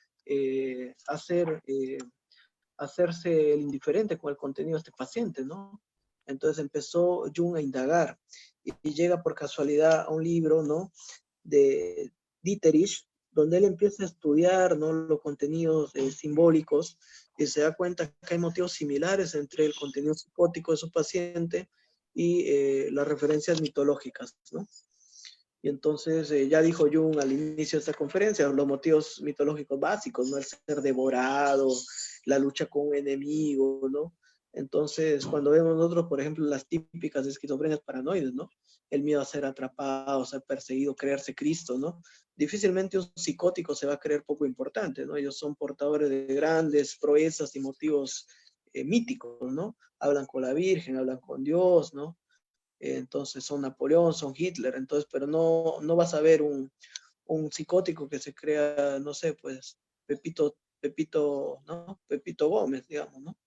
hacerse el indiferente con el contenido de este paciente, ¿no? Entonces empezó Jung a indagar y llega por casualidad a un libro, ¿no? De Dieterich, donde él empieza a estudiar, ¿no? Los contenidos simbólicos y se da cuenta que hay motivos similares entre el contenido psicótico de su paciente y las referencias mitológicas, ¿no? Y entonces ya dijo Jung al inicio de esta conferencia, los motivos mitológicos básicos, ¿no? El ser devorado, la lucha con un enemigo, ¿no? Entonces, cuando vemos nosotros, por ejemplo, las típicas esquizofrenias paranoides, ¿no? El miedo a ser atrapado, ser perseguido, creerse Cristo, ¿no? Difícilmente un psicótico se va a creer poco importante, ¿no? Ellos son portadores de grandes proezas y motivos míticos, ¿no? Hablan con la Virgen, hablan con Dios, ¿no? Entonces son Napoleón, son Hitler, entonces, pero no vas a ver un psicótico que se crea, no sé, pues, ¿no? Pepito Gómez, digamos, ¿no?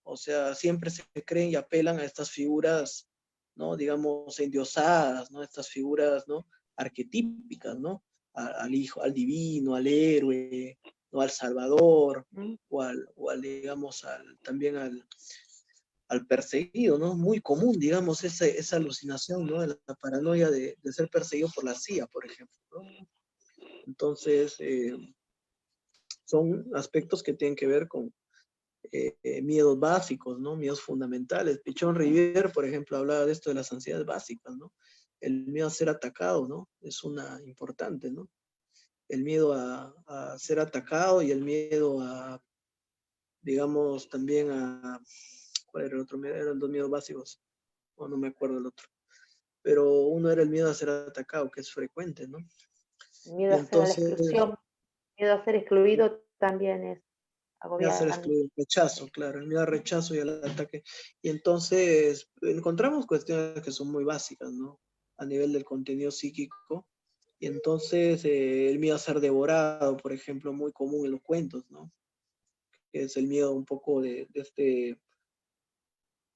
O sea, siempre se creen y apelan a estas figuras, ¿no? Digamos, endiosadas, ¿no? Estas figuras, ¿no? Arquetípicas, ¿no? Al hijo, al divino, al héroe, ¿no? Al salvador, digamos, también al perseguido, ¿no? Muy común, digamos, esa alucinación, ¿no? De la paranoia de ser perseguido por la CIA, por ejemplo, ¿no? Entonces, son aspectos que tienen que ver con miedos básicos, ¿no? Miedos fundamentales. Pichon Rivière, por ejemplo, hablaba de esto de las ansiedades básicas, ¿no? El miedo a ser atacado, ¿no? Es una importante, ¿no? El miedo a ser atacado y el miedo a, digamos, también a, ¿cuál era el otro miedo? Eran dos miedos básicos, o no me acuerdo el otro. Pero uno era el miedo a ser atacado, que es frecuente, ¿no? Miedo Y a ser a la entonces, exclusión, miedo a ser excluido también es miedo a ser agobiante. excluido, el rechazo, claro, el miedo al rechazo y al ataque. Y entonces encontramos cuestiones que son muy básicas, ¿no? A nivel del contenido psíquico. Y entonces el miedo a ser devorado, por ejemplo, muy común en los cuentos, ¿no? Que es el miedo un poco de este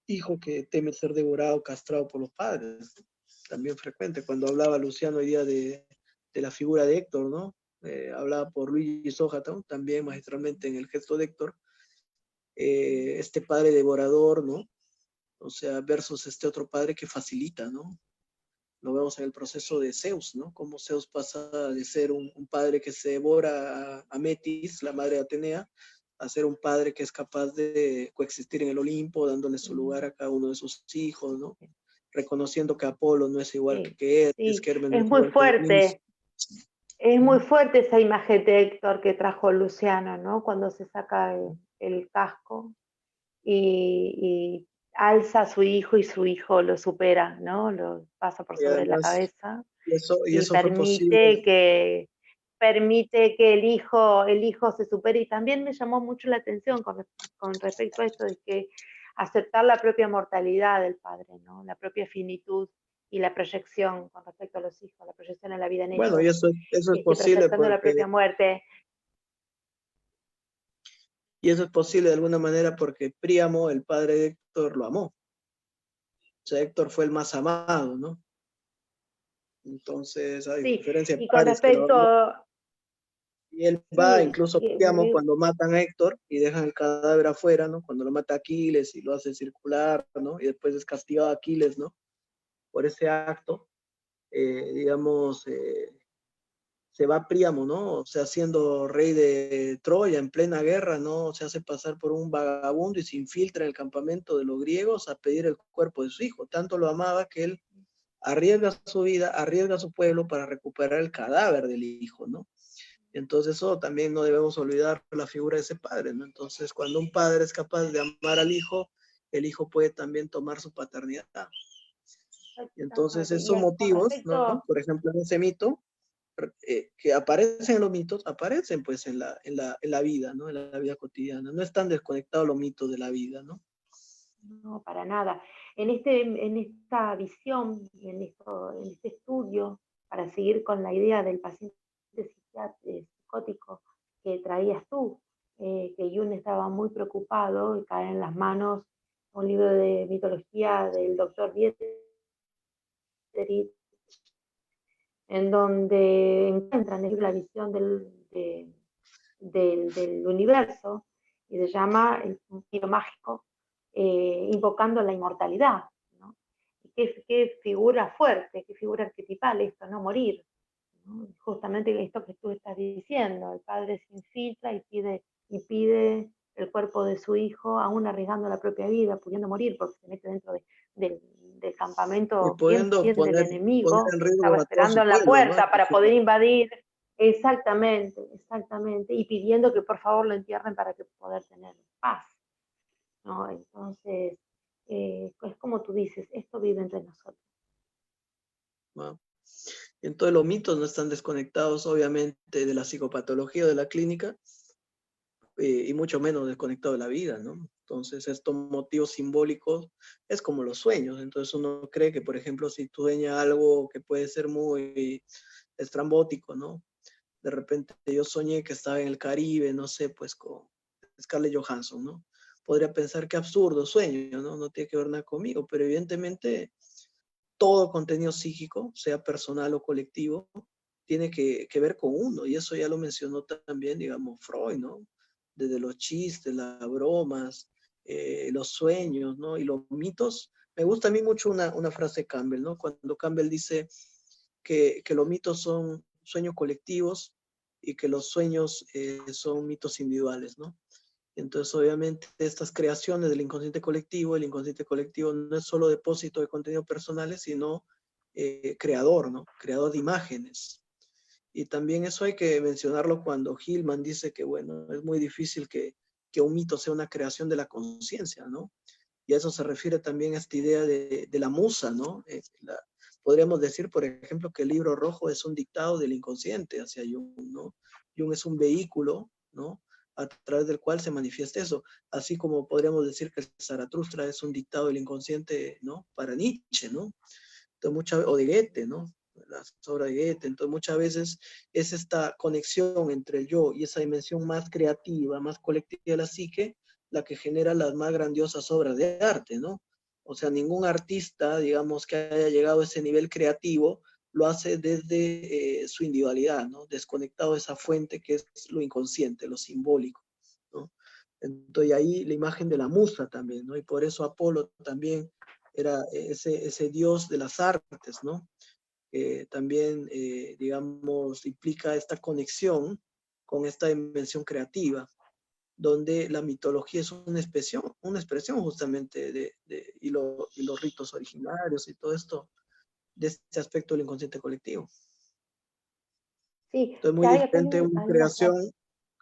hijo que teme ser devorado, castrado por los padres. También frecuente. Cuando hablaba Luciano hoy día de la figura de Héctor, ¿no? Hablaba por Luigi Sójata, también magistralmente en el gesto de Héctor, este padre devorador, ¿no? O sea, versus este otro padre que facilita, ¿no? Lo vemos en el proceso de Zeus, ¿no? Cómo Zeus pasa de ser un padre que se devora a Metis, la madre de Atenea, a ser un padre que es capaz de coexistir en el Olimpo, dándole su lugar a cada uno de sus hijos, ¿no? Reconociendo que Apolo no es igual Sí, que Hermes, sí, que Hermes no es es muy igual que Dionisio. fuerte. Es muy fuerte esa imagen de Héctor que trajo Luciano, ¿no? Cuando se saca el casco y alza a su hijo y su hijo lo supera, ¿no? Lo pasa por Y sobre la además, cabeza y y eso fue posible. permite que el hijo se supere. Y también me llamó mucho la atención con respecto a esto de que aceptar la propia mortalidad del padre, ¿no? La propia finitud y la proyección con respecto a los hijos, la proyección a la vida en Bueno, y ellos, eso es posible proyectando la porque propia muerte. Y eso es posible de alguna manera porque Príamo, el padre de Héctor, lo amó. O sea, Héctor fue el más amado, ¿no? Entonces, a Sí, diferencia de y con Paris, que lo amó, respecto, y él va, sí, incluso Príamo, cuando matan a Héctor y dejan el cadáver afuera, ¿no? Cuando lo mata Aquiles y lo hace circular, ¿no? Y después es castigado a Aquiles, ¿no? Por ese acto, digamos, se va Príamo, ¿no? O sea, siendo rey de Troya en plena guerra, ¿no? Se hace pasar por un vagabundo y se infiltra en el campamento de los griegos a pedir el cuerpo de su hijo. Tanto lo amaba que él arriesga su vida, arriesga su pueblo para recuperar el cadáver del hijo, ¿no? Entonces eso también no debemos olvidar la figura de ese padre, ¿no? Entonces cuando un padre es capaz de amar al hijo, el hijo puede también tomar su paternidad. Y entonces esos y con motivos, ¿no? respecto, Por ejemplo, en ese mito, que aparecen en los mitos, aparecen pues en la vida, ¿no? En la vida cotidiana. No están desconectados los mitos de la vida, ¿no? no, para nada. En esta visión, en este estudio, para seguir con la idea del paciente psicótico que traías tú, que Jung estaba muy preocupado y cae en las manos un libro de mitología del doctor Dieterich, en donde encuentran la visión del universo y se llama el tiro mágico, invocando la inmortalidad, ¿no? Qué figura fuerte, qué figura arquetipal esto, no morir, ¿no? Justamente esto que tú estás diciendo, el padre se infiltra y pide el cuerpo de su hijo, aún arriesgando la propia vida, pudiendo morir porque se mete dentro del Y campamento bien, pudiendo bien del poner enemigo, en que estaba riesgo a todo esperando su en la pueblo, ¿no? puerta para poder invadir. Exactamente, exactamente, y pidiendo que por favor lo entierren para que poder tener paz, ¿no? Entonces, es como tú dices, esto vive entre nosotros. ¿no? Entonces los mitos no están desconectados, obviamente, de la psicopatología de la clínica, y mucho menos desconectados de la vida, ¿no? Entonces, estos motivos simbólicos es como los sueños. Entonces, uno cree que, por ejemplo, si tú sueñas algo que puede ser muy estrambótico, ¿no? De repente yo soñé que estaba en el Caribe, no sé, pues con Scarlett Johansson, ¿no? Podría pensar que absurdo sueño, ¿no? No tiene que ver nada conmigo, pero evidentemente todo contenido psíquico, sea personal o colectivo, tiene que ver con uno, y eso ya lo mencionó también, digamos, Freud, ¿no? Desde los chistes, las bromas, los sueños, ¿no? Y los mitos. Me gusta a mí mucho una frase de Campbell, ¿no? Cuando Campbell dice que los mitos son sueños colectivos y que los sueños son mitos individuales, ¿no? Entonces, obviamente, estas creaciones del inconsciente colectivo, el inconsciente colectivo no es solo depósito de contenidos personales, sino creador, ¿no? Creador de imágenes. Y también eso hay que mencionarlo cuando Hillman dice que, bueno, es muy difícil que un mito sea una creación de la conciencia, ¿no? Y a eso se refiere también a esta idea de la musa, ¿no? Podríamos decir, por ejemplo, que el libro rojo es un dictado del inconsciente hacia Jung, ¿no? Jung es un vehículo, ¿no? A través del cual se manifiesta eso. Así como podríamos decir que Zaratustra es un dictado del inconsciente, ¿no? Para Nietzsche, ¿no? Entonces, o de Goethe, ¿no? Las obras de Goethe. Entonces, muchas veces es esta conexión entre el yo y esa dimensión más creativa, más colectiva de la psique, la que genera las más grandiosas obras de arte, ¿no? O sea, ningún artista, digamos, que haya llegado a ese nivel creativo, lo hace desde su individualidad, ¿no? Desconectado de esa fuente que es lo inconsciente, lo simbólico, ¿no? Entonces ahí la imagen de la musa también, ¿no? Y por eso Apolo también era ese dios de las artes, ¿no? También, digamos, implica esta conexión con esta dimensión creativa, donde la mitología es una expresión justamente y los ritos originarios y todo esto, de este aspecto del inconsciente colectivo. Sí, Entonces, muy que hay acá diferente hay una frase.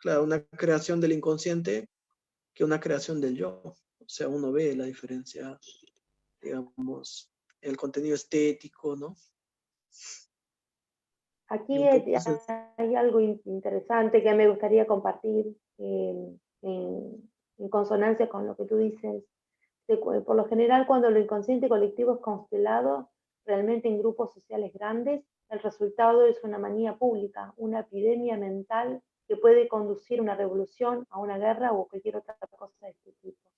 claro, una creación del inconsciente que una creación del yo. O sea, uno ve la diferencia, digamos, el contenido estético, ¿no? Y Aquí un poco eso es. hay algo interesante que me gustaría compartir en consonancia con lo que tú dices. Por lo general, cuando lo inconsciente colectivo es constelado realmente en grupos sociales grandes, el resultado es una manía pública, una epidemia mental que puede conducir a una revolución, a una guerra o cualquier otra cosa de este tipo.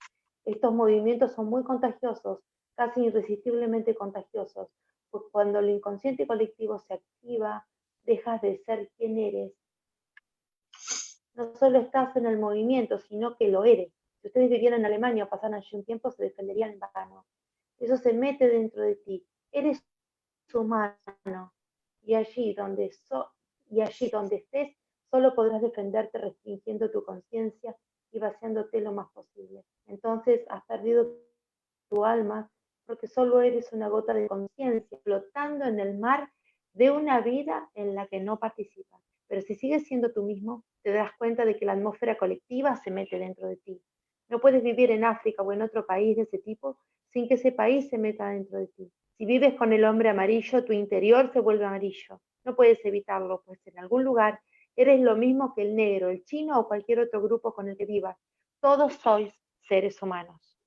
Estos movimientos son muy contagiosos, casi irresistiblemente contagiosos, pues cuando el inconsciente colectivo se activa, dejas de ser quien eres. No solo estás en el movimiento, sino que lo eres. Si ustedes vivieran en Alemania o pasaran allí un tiempo, se defenderían en vano. Eso se mete dentro de ti. Eres humano. Y allí donde estés, solo podrás defenderte restringiendo tu conciencia y vaciándote lo más posible. Entonces has perdido tu alma porque solo eres una gota de conciencia flotando en el mar de una vida en la que no participas. Pero si sigues siendo tú mismo, te das cuenta de que la atmósfera colectiva se mete dentro de ti. No puedes vivir en África o en otro país de ese tipo sin que ese país se meta dentro de ti. Si vives con el hombre amarillo, tu interior se vuelve amarillo. No puedes evitarlo, pues en algún lugar eres lo mismo que el negro, el chino o cualquier otro grupo con el que vivas. Todos sois seres humanos.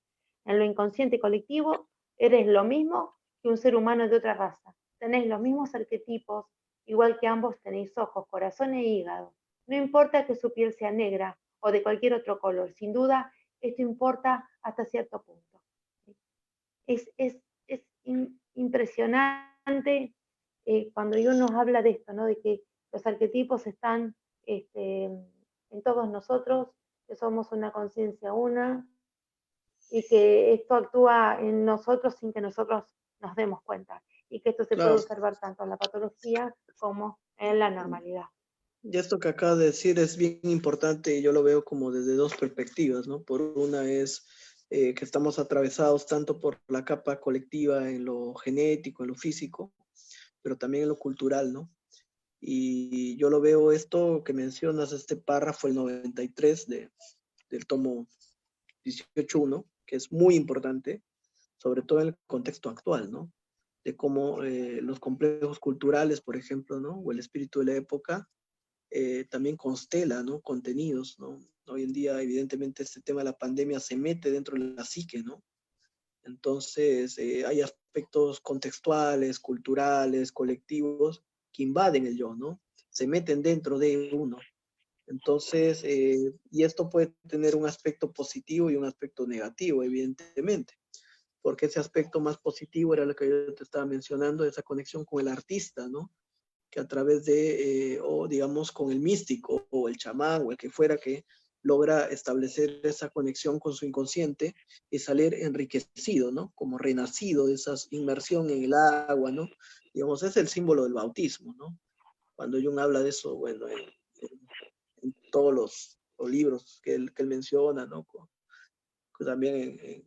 En lo inconsciente colectivo, eres lo mismo que un ser humano de otra raza. Tenéis los mismos arquetipos, igual que ambos tenéis ojos, corazón e hígado. No importa que su piel sea negra o de cualquier otro color, sin duda, esto importa hasta cierto punto. Es impresionante cuando Jung nos habla de esto, ¿no? De que los arquetipos están en todos nosotros, que somos una conciencia una, y que esto actúa en nosotros sin que nosotros nos demos cuenta, y que esto se puede Claro, observar tanto en la patología como en la normalidad. y esto que acaba de decir es bien importante y yo lo veo como desde dos perspectivas, ¿no? Por una es que estamos atravesados tanto por la capa colectiva en lo genético, en lo físico, pero también en lo cultural, ¿no? Y yo lo veo esto que mencionas, este párrafo, el 93 del tomo 18.1, que es muy importante, sobre todo en el contexto actual, ¿no? De cómo los complejos culturales, por ejemplo, ¿no? O el espíritu de la época, también constela, ¿no? Contenidos, ¿no? Hoy en día, evidentemente, este tema de la pandemia se mete dentro de la psique, ¿no? Entonces, hay aspectos contextuales, culturales, colectivos, que invaden el yo, ¿no? Se meten dentro de uno. Entonces, y esto puede tener un aspecto positivo y un aspecto negativo, evidentemente, porque ese aspecto más positivo era lo que yo te estaba mencionando, esa conexión con el artista, ¿no? Que a través de, o digamos, con el místico, o el chamán, o el que fuera que logra establecer esa conexión con su inconsciente y salir enriquecido, ¿no? Como renacido de esa inmersión en el agua, ¿no? Digamos, es el símbolo del bautismo, ¿no? Cuando Jung habla de eso, bueno, en todos o libros que él menciona, ¿no? También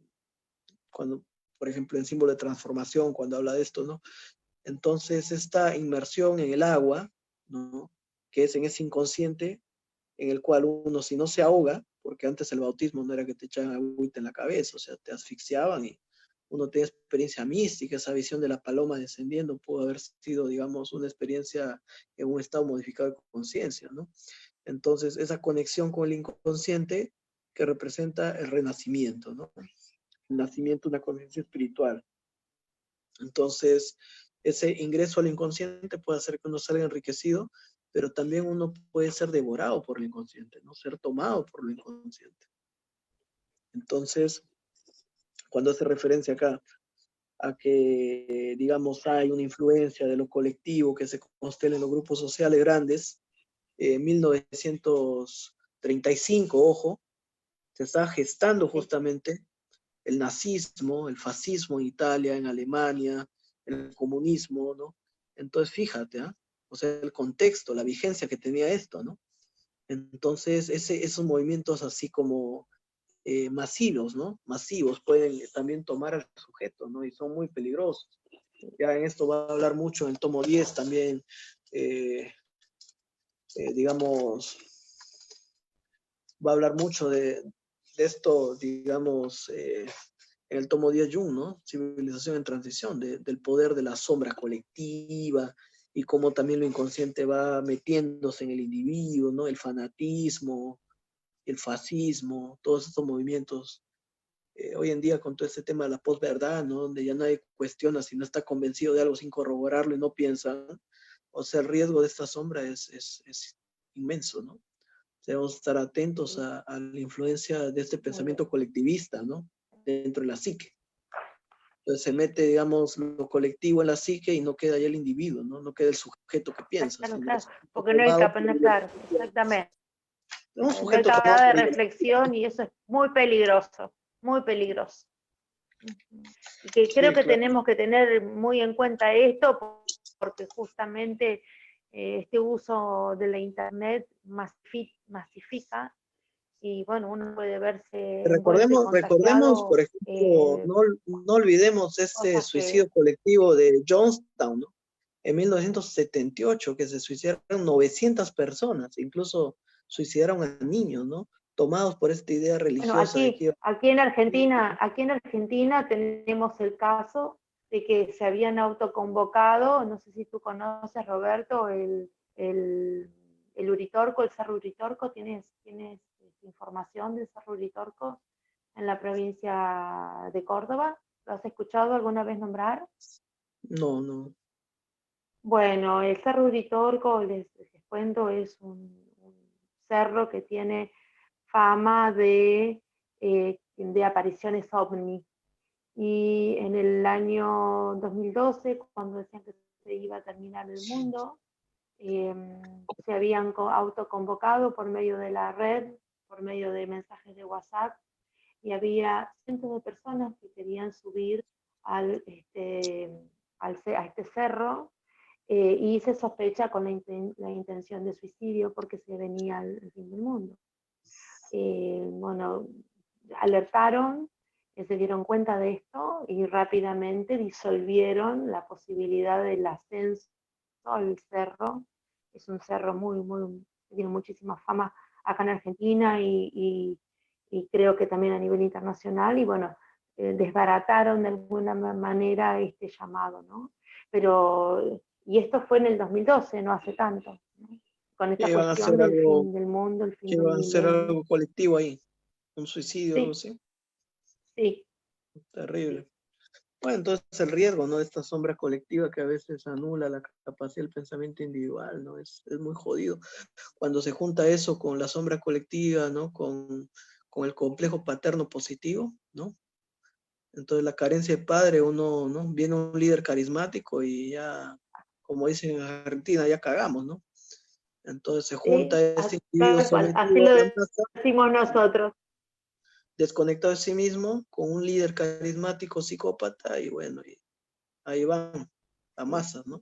cuando, por ejemplo, en Símbolo de Transformación, cuando habla de esto, ¿no? Entonces, esta inmersión en el agua, ¿no? Que es en ese inconsciente, en el cual uno, si no se ahoga, porque antes el bautismo no era que te echaban agüita en la cabeza, o sea, te asfixiaban y uno tenía experiencia mística, esa visión de la paloma descendiendo pudo haber sido, digamos, una experiencia en un estado modificado de conciencia, ¿no? Entonces, esa conexión con el inconsciente que representa el renacimiento, ¿no? El nacimiento de una conciencia espiritual. Entonces, ese ingreso al inconsciente puede hacer que uno salga enriquecido, pero también uno puede ser devorado por el inconsciente, ¿no? Ser tomado por lo inconsciente. Entonces, cuando hace referencia acá a que, digamos, hay una influencia de lo colectivo que se constela en los grupos sociales grandes, en 1935, ojo, se está gestando justamente el nazismo, el fascismo en Italia, en Alemania, el comunismo, ¿no? Entonces, fíjate, ¿eh? O sea, el contexto, la vigencia que tenía esto, ¿no? Entonces, esos movimientos así como masivos, ¿no? Masivos pueden también tomar al sujeto, ¿no? Y son muy peligrosos. Ya en esto va a hablar mucho en el tomo 10 también, digamos, va a hablar mucho de esto, digamos, en el tomo 10 Jung, ¿no? Civilización en transición, del poder de la sombra colectiva y cómo también lo inconsciente va metiéndose en el individuo, ¿no? El fanatismo, el fascismo, todos estos movimientos. Hoy en día con todo este tema de la posverdad, ¿no? Donde ya nadie cuestiona si no está convencido de algo sin corroborarlo y no piensa, o sea, el riesgo de esta sombra es inmenso, ¿no? Debemos estar atentos a la influencia de este pensamiento colectivista, ¿no? Dentro de la psique. Entonces se mete, digamos, lo colectivo en la psique y no queda ya el individuo, ¿no? No queda el sujeto que piensa. Claro, Sino claro, porque no hay capacidad, claro, exactamente. Un No hay sujeto capacidad de tomado. reflexión y eso es muy peligroso, muy peligroso. Y que creo Sí, que claro. tenemos que tener muy en cuenta esto porque justamente este uso de la internet masifica y bueno, uno puede verse envuelto y Recordemos, contagiado por ejemplo, no olvidemos este cosas suicidio que, colectivo de Johnstown, ¿no? En 1978, que se suicidaron 900 personas, incluso suicidaron a niños, ¿no? Tomados por esta idea bueno, religiosa de que aquí en Argentina tenemos el caso de que se habían autoconvocado, no sé si tú conoces, Roberto, el Uritorco, el Cerro Uritorco, ¿tienes información del Cerro Uritorco en la provincia de Córdoba? ¿Lo has escuchado alguna vez nombrar? no. Bueno, el Cerro Uritorco, les cuento, es un cerro que tiene fama de apariciones ovni. Y en el año 2012, cuando decían que se iba a terminar el mundo, se habían autoconvocado por medio de la red, por medio de mensajes de WhatsApp, y había cientos de personas que querían subir a este cerro, y se sospecha con la intención de suicidio porque se venía el fin del mundo. Bueno, alertaron, se dieron cuenta de esto y rápidamente disolvieron la posibilidad del ascenso al cerro. Es un cerro que tiene muchísima fama acá en Argentina y creo que también a nivel internacional, y bueno, desbarataron de alguna manera este llamado, ¿no? Y esto fue en el 2012, no hace tanto, ¿no? Con esta Que van a cuestión hacer del algo, fin del mundo, el fin que del van a hacer milenio. algo colectivo ahí, un suicidio, algo Sí, así, sí, terrible. sí. Bueno, entonces el riesgo, ¿no? De esta sombra colectiva que a veces anula la capacidad del pensamiento individual, ¿no? Es muy jodido. Cuando se junta eso con la sombra colectiva, ¿no? Con el complejo paterno positivo, ¿no? Entonces la carencia de padre, uno, ¿no? Viene un líder carismático y ya, como dicen en Argentina, ya cagamos, ¿no? Entonces se junta Sí, este individuo tal cual, así sometido lo a la masa, decimos nosotros. desconectado de sí mismo, con un líder carismático psicópata y bueno, y ahí van a Sí. masas, ¿no?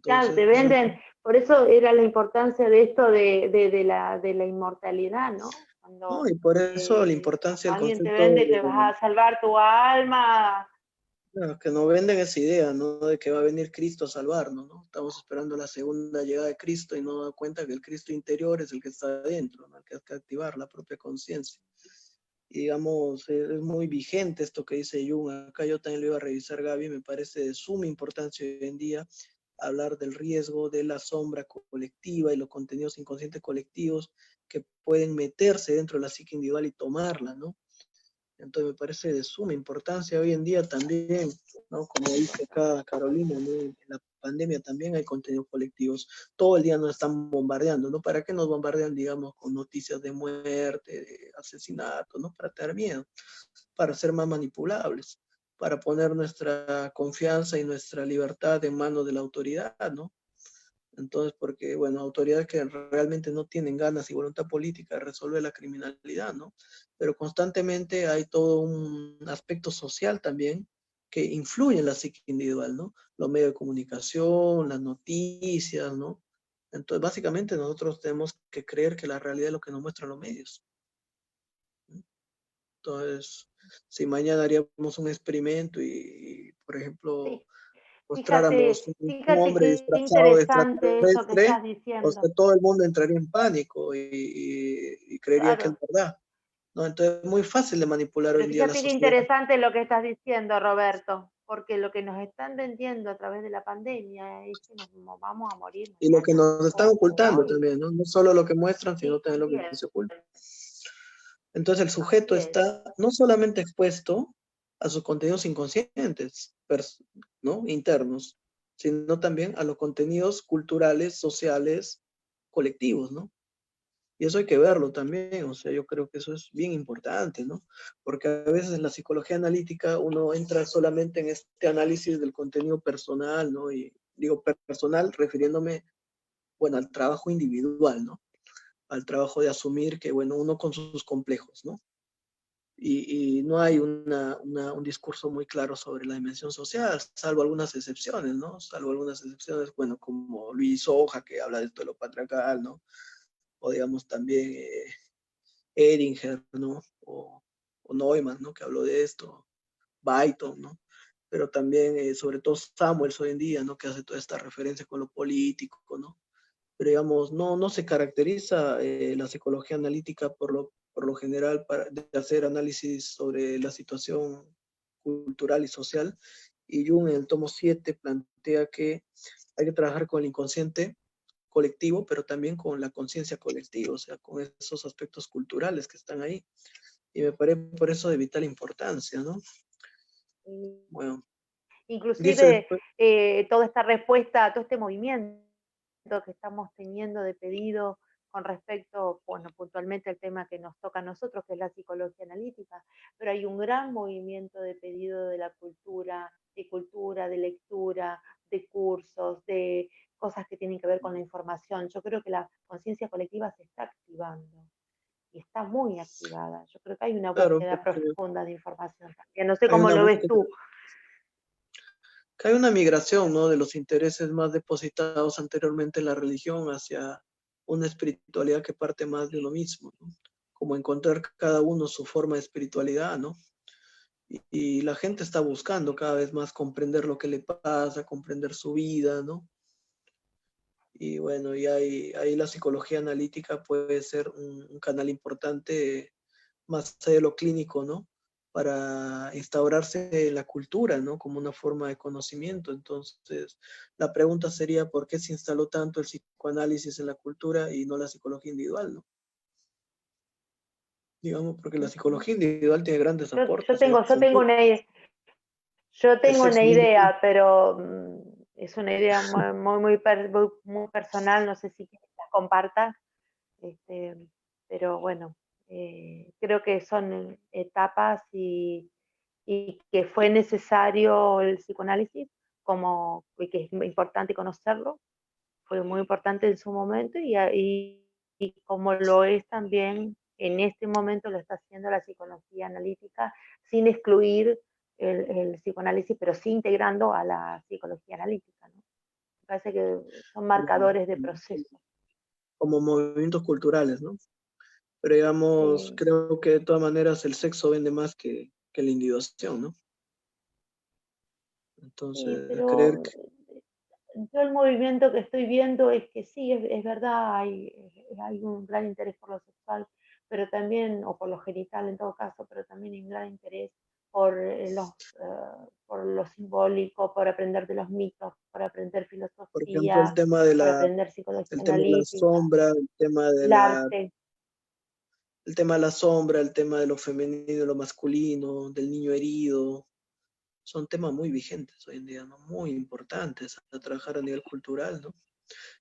Claro, te Entonces, venden, por eso era la importancia de esto de la inmortalidad, ¿no? no, Cuando, y por eso la importancia del alguien te concepto vende que de, vas a salvar tu alma. bueno, que nos venden esa idea, ¿no? De que va a venir Cristo a salvarnos, ¿no? Estamos esperando la segunda llegada de Cristo y no nos da cuenta que el Cristo interior es el que está adentro, ¿no? El que hay que activar la propia conciencia. Y digamos, es muy vigente esto que dice Jung. Acá yo también lo iba a revisar, Gaby, me parece de suma importancia hoy en día hablar del riesgo de la sombra colectiva y los contenidos inconscientes colectivos que pueden meterse dentro de la psique individual y tomarla, ¿no? Entonces me parece de suma importancia hoy en día también, ¿no? Como dice acá Carolina, ¿no? En la pandemia también hay contenidos colectivos. Todo el día nos están bombardeando, ¿no? ¿Para qué nos bombardean, digamos, con noticias de muerte, de asesinato, ¿no? Para tener miedo, para ser más manipulables, para poner nuestra confianza y nuestra libertad en manos de la autoridad, ¿no? Entonces, porque, bueno, autoridades que realmente no tienen ganas y voluntad política de resolver la criminalidad, ¿no? Pero constantemente hay todo un aspecto social también que influye en la psique individual, ¿no? Los medios de comunicación, las noticias, ¿no? Entonces, básicamente nosotros tenemos que creer que la realidad es lo que nos muestran los medios. ¿No? Entonces, si mañana haríamos un experimento y por ejemplo, Sí, mostráramos un fíjate hombre qué disfrazado de interesante eso que extraterrestre, estás o sea, diciendo. todo el mundo entraría en pánico y creería que es Claro. verdad, ¿no? Entonces es muy fácil de manipular hoy Pero en día la fíjate qué sociedad. interesante lo que estás diciendo, Roberto, porque lo que nos están vendiendo a través de la pandemia es que nos vamos a morir Y lo que mañana nos están o ocultando hoy. también, ¿no? No solo lo que muestran, sino Sí, también lo que se oculta. Entonces el así sujeto es. está no solamente expuesto a sus contenidos inconscientes, ¿no? Internos, sino también a los contenidos culturales, sociales, colectivos, ¿no? Y eso hay que verlo también, o sea, yo creo que eso es bien importante, ¿no? Porque a veces en la psicología analítica uno entra solamente en este análisis del contenido personal, ¿no? Y digo personal refiriéndome, bueno, al trabajo individual, ¿no? Al trabajo de asumir que, bueno, uno con sus complejos, ¿no? Y no hay un discurso muy claro sobre la dimensión social, salvo algunas excepciones, ¿no? Salvo algunas excepciones, bueno, como Luis Hoja, que habla de esto de lo patriarcal, ¿no? O digamos también Edinger, ¿no? O Neumann, ¿no? Que habló de esto, Byton, ¿no? Pero también, sobre todo Samuels hoy en día, ¿no? Que hace toda esta referencia con lo político, ¿no? Pero digamos, no se caracteriza la psicología analítica por lo general de hacer análisis sobre la situación cultural y social. Y Jung en el tomo 7 plantea que hay que trabajar con el inconsciente colectivo, pero también con la conciencia colectiva, o sea, con esos aspectos culturales que están ahí. Y me parece por eso de vital importancia, ¿no? Bueno, dice Inclusive después, toda esta respuesta, todo este movimiento que estamos teniendo de pedido con respecto, bueno, puntualmente al tema que nos toca a nosotros, que es la psicología analítica, pero hay un gran movimiento de pedido de la cultura, de lectura, de cursos, de cosas que tienen que ver con la información. Yo creo que la conciencia colectiva se está activando y está muy activada. Yo creo que hay una claro, búsqueda porque profunda de información también. No sé hay cómo una lo ves búsqueda, tú. que hay una migración, ¿no? De los intereses más depositados anteriormente en la religión hacia una espiritualidad que parte más de lo mismo, ¿no? Como encontrar cada uno su forma de espiritualidad, ¿no? Y la gente está buscando cada vez más comprender lo que le pasa, comprender su vida, ¿no? Y bueno, y ahí la psicología analítica puede ser un canal importante más allá de lo clínico, ¿no? Para instaurarse en la cultura, ¿no? Como una forma de conocimiento. Entonces, la pregunta sería, ¿por qué se instaló tanto el psicoanálisis en la cultura y no la psicología individual, ¿no? Digamos, porque la psicología individual tiene grandes aportes en este Yo tengo sentido. una idea. Yo Es tengo una excelente. idea, pero es una idea muy personal, no sé si quieres que la compartas, este, pero bueno, creo que son etapas y que fue necesario el psicoanálisis, y que es importante conocerlo, fue muy importante en su momento y como lo es también en este momento lo está haciendo la psicología analítica, sin excluir el psicoanálisis, pero sí integrando a la psicología analítica, ¿no? parece que son marcadores de proceso. Como movimientos culturales, ¿no? Pero digamos, creo que de todas maneras el sexo vende más que la individuación, ¿no? Entonces, pero creer que... yo el movimiento que estoy viendo es que sí, es verdad, hay un gran interés por lo sexual, pero también, o por lo genital en todo caso, pero también hay un gran interés por lo simbólico, por aprender de los mitos, por aprender Por ejemplo, filosofía, por aprender psicología el tema de la analítica, sombra, el arte. el tema de la sombra, el tema de lo femenino, lo masculino, del niño herido, son temas muy vigentes hoy en día, ¿no? Muy importantes a trabajar a nivel cultural, ¿no?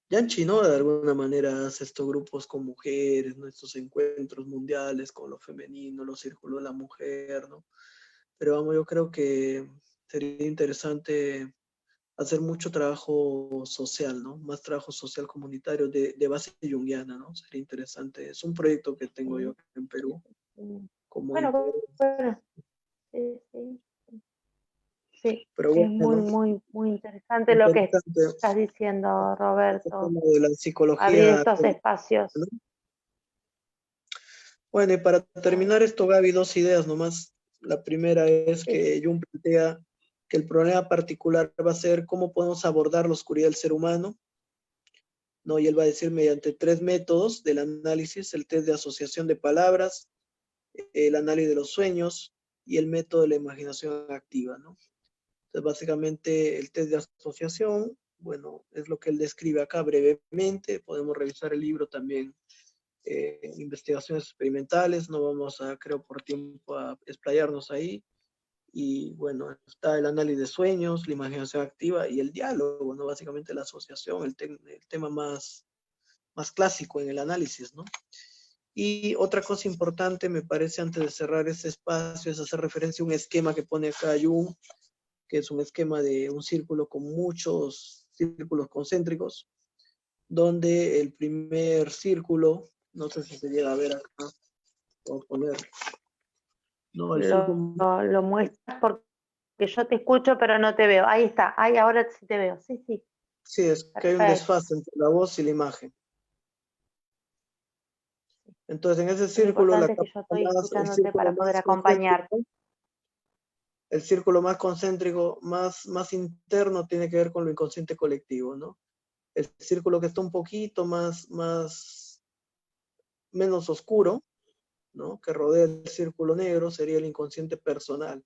Yanchi, ¿no? De alguna manera hace estos grupos con mujeres, ¿no? Estos encuentros mundiales con lo femenino, los círculos de la mujer, ¿no? Pero vamos, yo creo que sería interesante hacer mucho trabajo social, ¿no? Más trabajo social comunitario de base junguiana, ¿no? Sería interesante. Es un proyecto que tengo yo en Perú. Como Bueno, sí, pero es bueno, muy interesante lo que interesante estás diciendo, este Roberto. tema de la Abrir psicología, estos espacios. ¿no? Bueno, y para terminar esto, Gaby, dos ideas nomás. La primera es que Jung plantea que el problema particular va a ser cómo podemos abordar la oscuridad del ser humano, ¿no? Y él va a decir mediante tres métodos del análisis: el test de asociación de palabras, el análisis de los sueños y el método de la imaginación activa, ¿no? Entonces, básicamente, el test de asociación, bueno, es lo que él describe acá brevemente. Podemos revisar el libro también, investigaciones experimentales. No vamos a, creo, por tiempo a explayarnos ahí. Y bueno, está el análisis de sueños, la imaginación activa y el diálogo, ¿no? Básicamente la asociación, el tema más clásico en el análisis, ¿no? Y otra cosa importante, me parece, antes de cerrar este espacio, es hacer referencia a un esquema que pone acá Jung, que es un esquema de un círculo con muchos círculos concéntricos, donde el primer círculo, no sé si se llega a ver acá, voy a poner, no, el círculo... Lo muestras porque yo te escucho pero no te veo. Ahí está, ahí ahora sí te veo. Sí, sí. Sí, es que hay un desfase entre la voz y la imagen. Entonces, en ese Lo círculo, importante es que yo estoy el escuchándote círculo para poder más acompañar. concéntrico, el círculo más concéntrico, más interno, tiene que ver con lo inconsciente colectivo, ¿no? El círculo que está un poquito menos oscuro, ¿no? Que rodea el círculo negro, sería el inconsciente personal.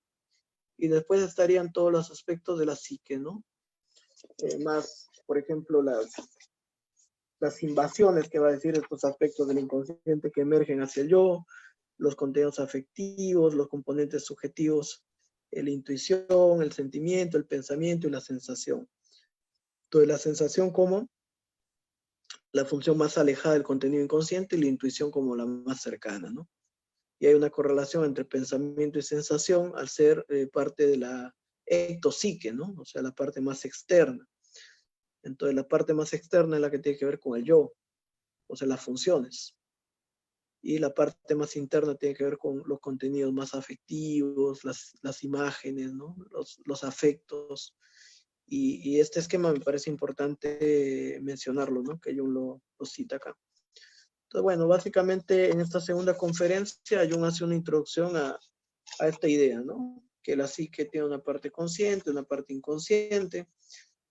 Y después estarían todos los aspectos de la psique, ¿no? Más, por ejemplo, las invasiones que va a decir estos aspectos del inconsciente que emergen hacia el yo, los contenidos afectivos, los componentes subjetivos, la intuición, el sentimiento, el pensamiento y la sensación. Entonces, la sensación como la función más alejada del contenido inconsciente y la intuición como la más cercana, ¿no? Y hay una correlación entre pensamiento y sensación al ser parte de la ectopsique, ¿no? O sea, la parte más externa. Entonces, la parte más externa es la que tiene que ver con el yo, o sea, las funciones. Y la parte más interna tiene que ver con los contenidos más afectivos, las imágenes, ¿no? Los afectos. Y este esquema me parece importante mencionarlo, ¿no? Que Jung lo cita acá. Entonces, bueno, básicamente en esta segunda conferencia Jung hace una introducción a esta idea, ¿no? Que la psique tiene una parte consciente, una parte inconsciente.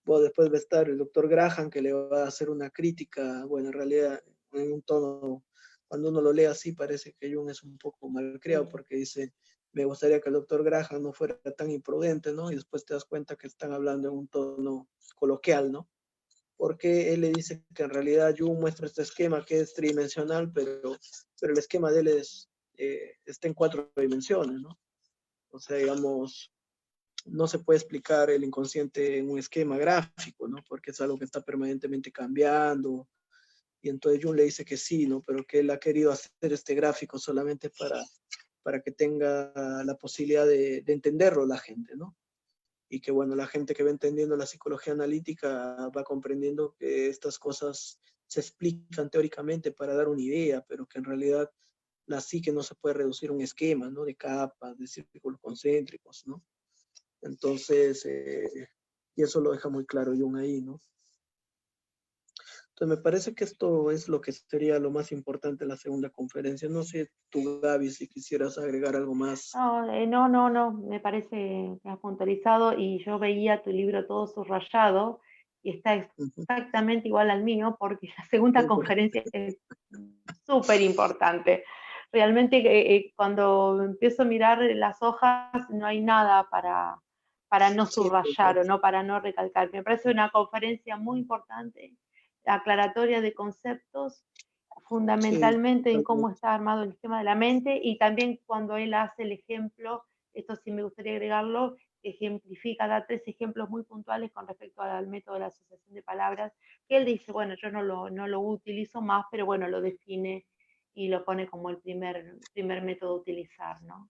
Bueno, después va a estar el doctor Graham, que le va a hacer una crítica, bueno, en realidad en un tono, cuando uno lo lee así, parece que Jung es un poco malcriado, porque dice, me gustaría que el doctor Graham no fuera tan imprudente, ¿no? Y después te das cuenta que están hablando en un tono coloquial, ¿no? Porque él le dice que en realidad Jung muestra este esquema que es tridimensional, pero el esquema de él está en 4 dimensiones, ¿no? O sea, digamos, no se puede explicar el inconsciente en un esquema gráfico, ¿no? Porque es algo que está permanentemente cambiando. Y entonces Jung le dice que sí, ¿no? Pero que él ha querido hacer este gráfico solamente para que tenga la posibilidad de entenderlo la gente, ¿no? Y que, bueno, la gente que va entendiendo la psicología analítica va comprendiendo que estas cosas se explican teóricamente para dar una idea, pero que en realidad la psique no se puede reducir a un esquema, ¿no? De capas, de círculos concéntricos, ¿no? Entonces, y eso lo deja muy claro Jung ahí, ¿no? Entonces me parece que esto es lo que sería lo más importante en la segunda conferencia. No sé tú, Gaby, si quisieras agregar algo más. No, me parece que has puntualizado y yo veía tu libro todo subrayado y está Ujú. exactamente igual al mío porque la segunda conferencia es súper importante. Realmente cuando empiezo a mirar las hojas no hay nada para no Sí, subrayar o no para no recalcar. Me parece una conferencia muy importante, aclaratoria de conceptos, sí, fundamentalmente en cómo está armado el esquema de la mente y también cuando él hace el ejemplo, esto sí me gustaría agregarlo, ejemplifica, da 3 ejemplos muy puntuales con respecto al método de la asociación de palabras, que él dice, bueno, yo no lo utilizo más, pero bueno, lo define y lo pone como el primer método a utilizar, ¿no?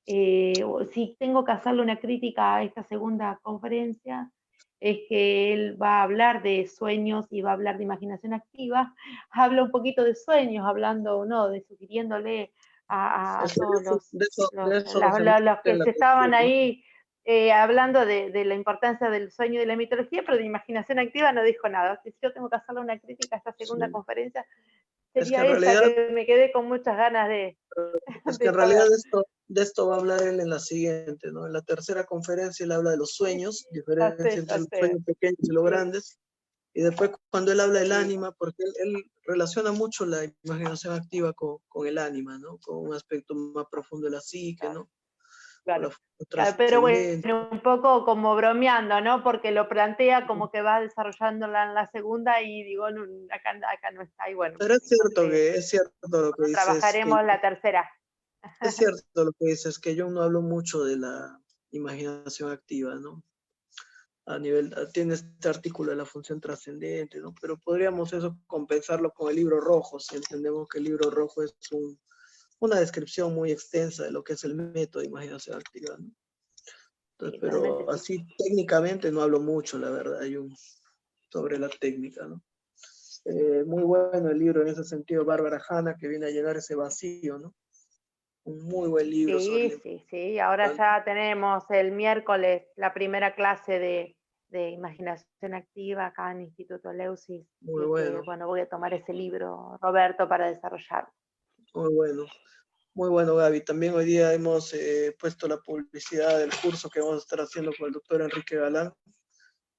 Si tengo que hacerle una crítica a esta segunda conferencia, es que él va a hablar de sueños y va a hablar de imaginación activa, habla un poquito de sueños, hablando, ¿no? De sugiriéndole a todos De eso nos hemos los en que la se estaban cuestión, ¿no? ahí hablando de la importancia del sueño y de la mitología, pero de imaginación activa no dijo nada. Si yo tengo que hacerle una crítica a esta segunda Sí. conferencia, Es que sería en esa, realidad que me quedé con muchas ganas Es que de en realidad saber. de esto va a hablar él en la siguiente, ¿no? En la tercera conferencia él habla de los Sí, sueños, diferencia entre ya los sé. sueños pequeños y los Sí, grandes. Y después cuando él habla del sí, ánima, porque él relaciona mucho la imaginación activa con el ánima, ¿no? Con un aspecto más profundo de la psique, claro. ¿no? Con la Claro. Pero trascendente. bueno, un poco como bromeando, ¿no? Porque lo plantea como que va desarrollándola en la segunda y digo, no, acá no está. Y bueno, Pero entonces es cierto lo que lo dices, que trabajaremos la tercera. es cierto lo que dices, que yo no hablo mucho de la imaginación activa, ¿no? A nivel, tiene este artículo de la función trascendente, ¿no? Pero podríamos eso compensarlo con el libro rojo, si entendemos que el libro rojo es una descripción muy extensa de lo que es el método de imaginación activa, ¿no? Entonces, Sí, realmente pero sí. así técnicamente no hablo mucho, la verdad, sobre la técnica, ¿no? Muy bueno el libro en ese sentido, Bárbara Hanna, que viene a llenar ese vacío, ¿no? Un muy buen libro sobre la Sí. Ahora ya tenemos el miércoles la primera clase de imaginación activa acá en Instituto Leusis. muy Así que, bueno, bueno, voy a tomar ese libro, Roberto, para desarrollarlo. muy bueno. Muy bueno, Gaby. También hoy día hemos puesto la publicidad del curso que vamos a estar haciendo con el doctor Enrique Galán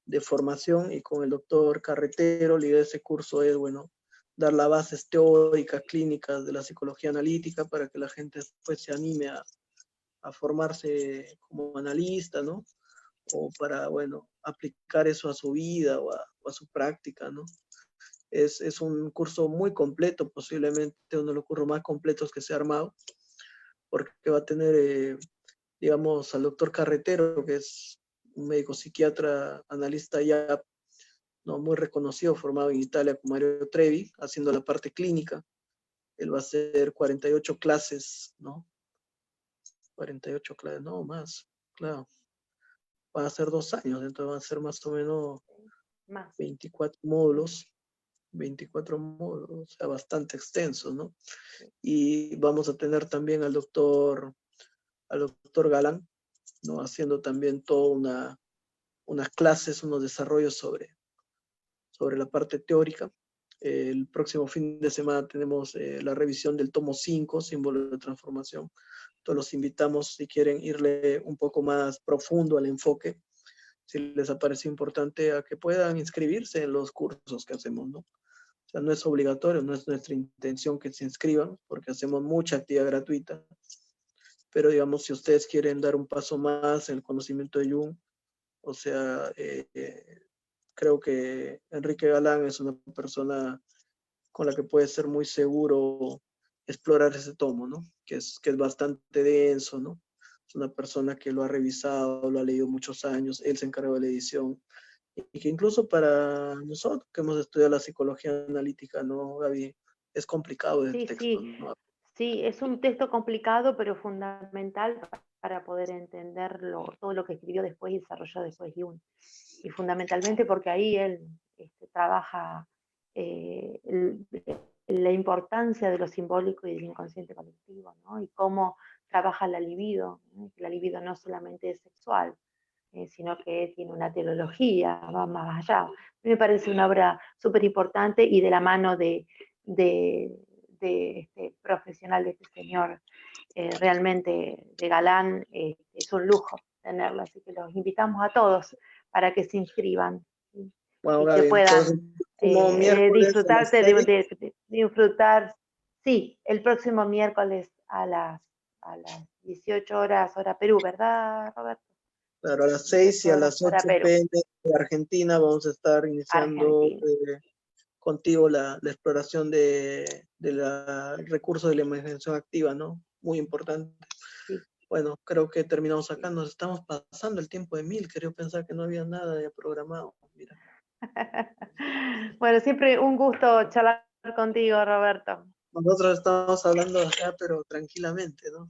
de formación y con el doctor Carretero. La idea de ese curso es, bueno, dar las bases teóricas, clínicas de la psicología analítica para que la gente después se anime a formarse como analista, ¿no? O para, bueno, aplicar eso a su vida o a su práctica, ¿no? Es un curso muy completo, posiblemente uno de los cursos más completos que se ha armado, porque va a tener, digamos, al doctor Carretero, que es un médico psiquiatra, analista ya no muy reconocido, formado en Italia con Mario Trevi, haciendo la parte clínica. Él va a hacer 48 clases, ¿no? 48 clases, no más, claro. Va a ser 2 años, entonces van a ser más o menos Más. 24 módulos, 24 módulos, o sea, bastante extensos, ¿no? Y vamos a tener también al doctor Galán, ¿no? Haciendo también toda unas clases, unos desarrollos sobre la parte teórica. El próximo fin de semana tenemos la revisión del tomo 5, símbolo de transformación. Entonces los invitamos, si quieren irle un poco más profundo al enfoque, si les parece importante, a que puedan inscribirse en los cursos que hacemos, ¿no? O sea, no es obligatorio, no es nuestra intención que se inscriban, porque hacemos mucha actividad gratuita. Pero digamos, si ustedes quieren dar un paso más en el conocimiento de Jung, o sea, creo que Enrique Galán es una persona con la que puede ser muy seguro explorar ese tomo, ¿no? Que es bastante denso, ¿no? Es una persona que lo ha revisado, lo ha leído muchos años, él se encargó de la edición, y que incluso para nosotros que hemos estudiado la psicología analítica, ¿no, Gaby? Es complicado el Sí, texto, sí, ¿no? sí, es un texto complicado, pero fundamental para poder entender todo lo que escribió después y desarrolló después Jung. Y fundamentalmente porque ahí él trabaja eh, el- la importancia de lo simbólico y del inconsciente colectivo, ¿no? Y cómo trabaja la libido, ¿no? La libido no solamente es sexual, sino que tiene una teología, va más allá. A mí me parece una obra súper importante y de la mano de este profesional, de este señor realmente de Galán, es un lujo tenerlo, así que los invitamos a todos para que se inscriban, ¿sí? Bueno, Y que Gaby, entonces, puedan como miércoles a las disfrutarse 6, de disfrutar, sí, el próximo miércoles a las 18 horas, hora Perú, ¿verdad, Roberto? claro, a las 6 y 18 a horas, las hora 8 Perú, p.m. de Argentina vamos a estar iniciando Argentina. contigo la exploración de la recurso de la imaginación activa, ¿no? Muy importante. Sí. Bueno, creo que terminamos acá. Nos estamos pasando el tiempo de mil. Quería pensar que no había nada ya programado. Mira. Bueno, siempre un gusto charlar contigo, Roberto. Nosotros estamos hablando acá, pero tranquilamente, ¿no?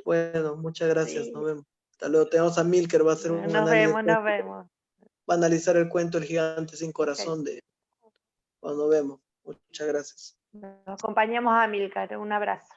Bueno, muchas gracias. Sí. Nos vemos. Hasta luego. Tenemos a Milker, va a hacer un análisis. Nos vemos. Va a analizar el cuento El gigante sin Okay. corazón de... Bueno, nos vemos. Muchas gracias. Nos acompañamos a Milcar. Un abrazo.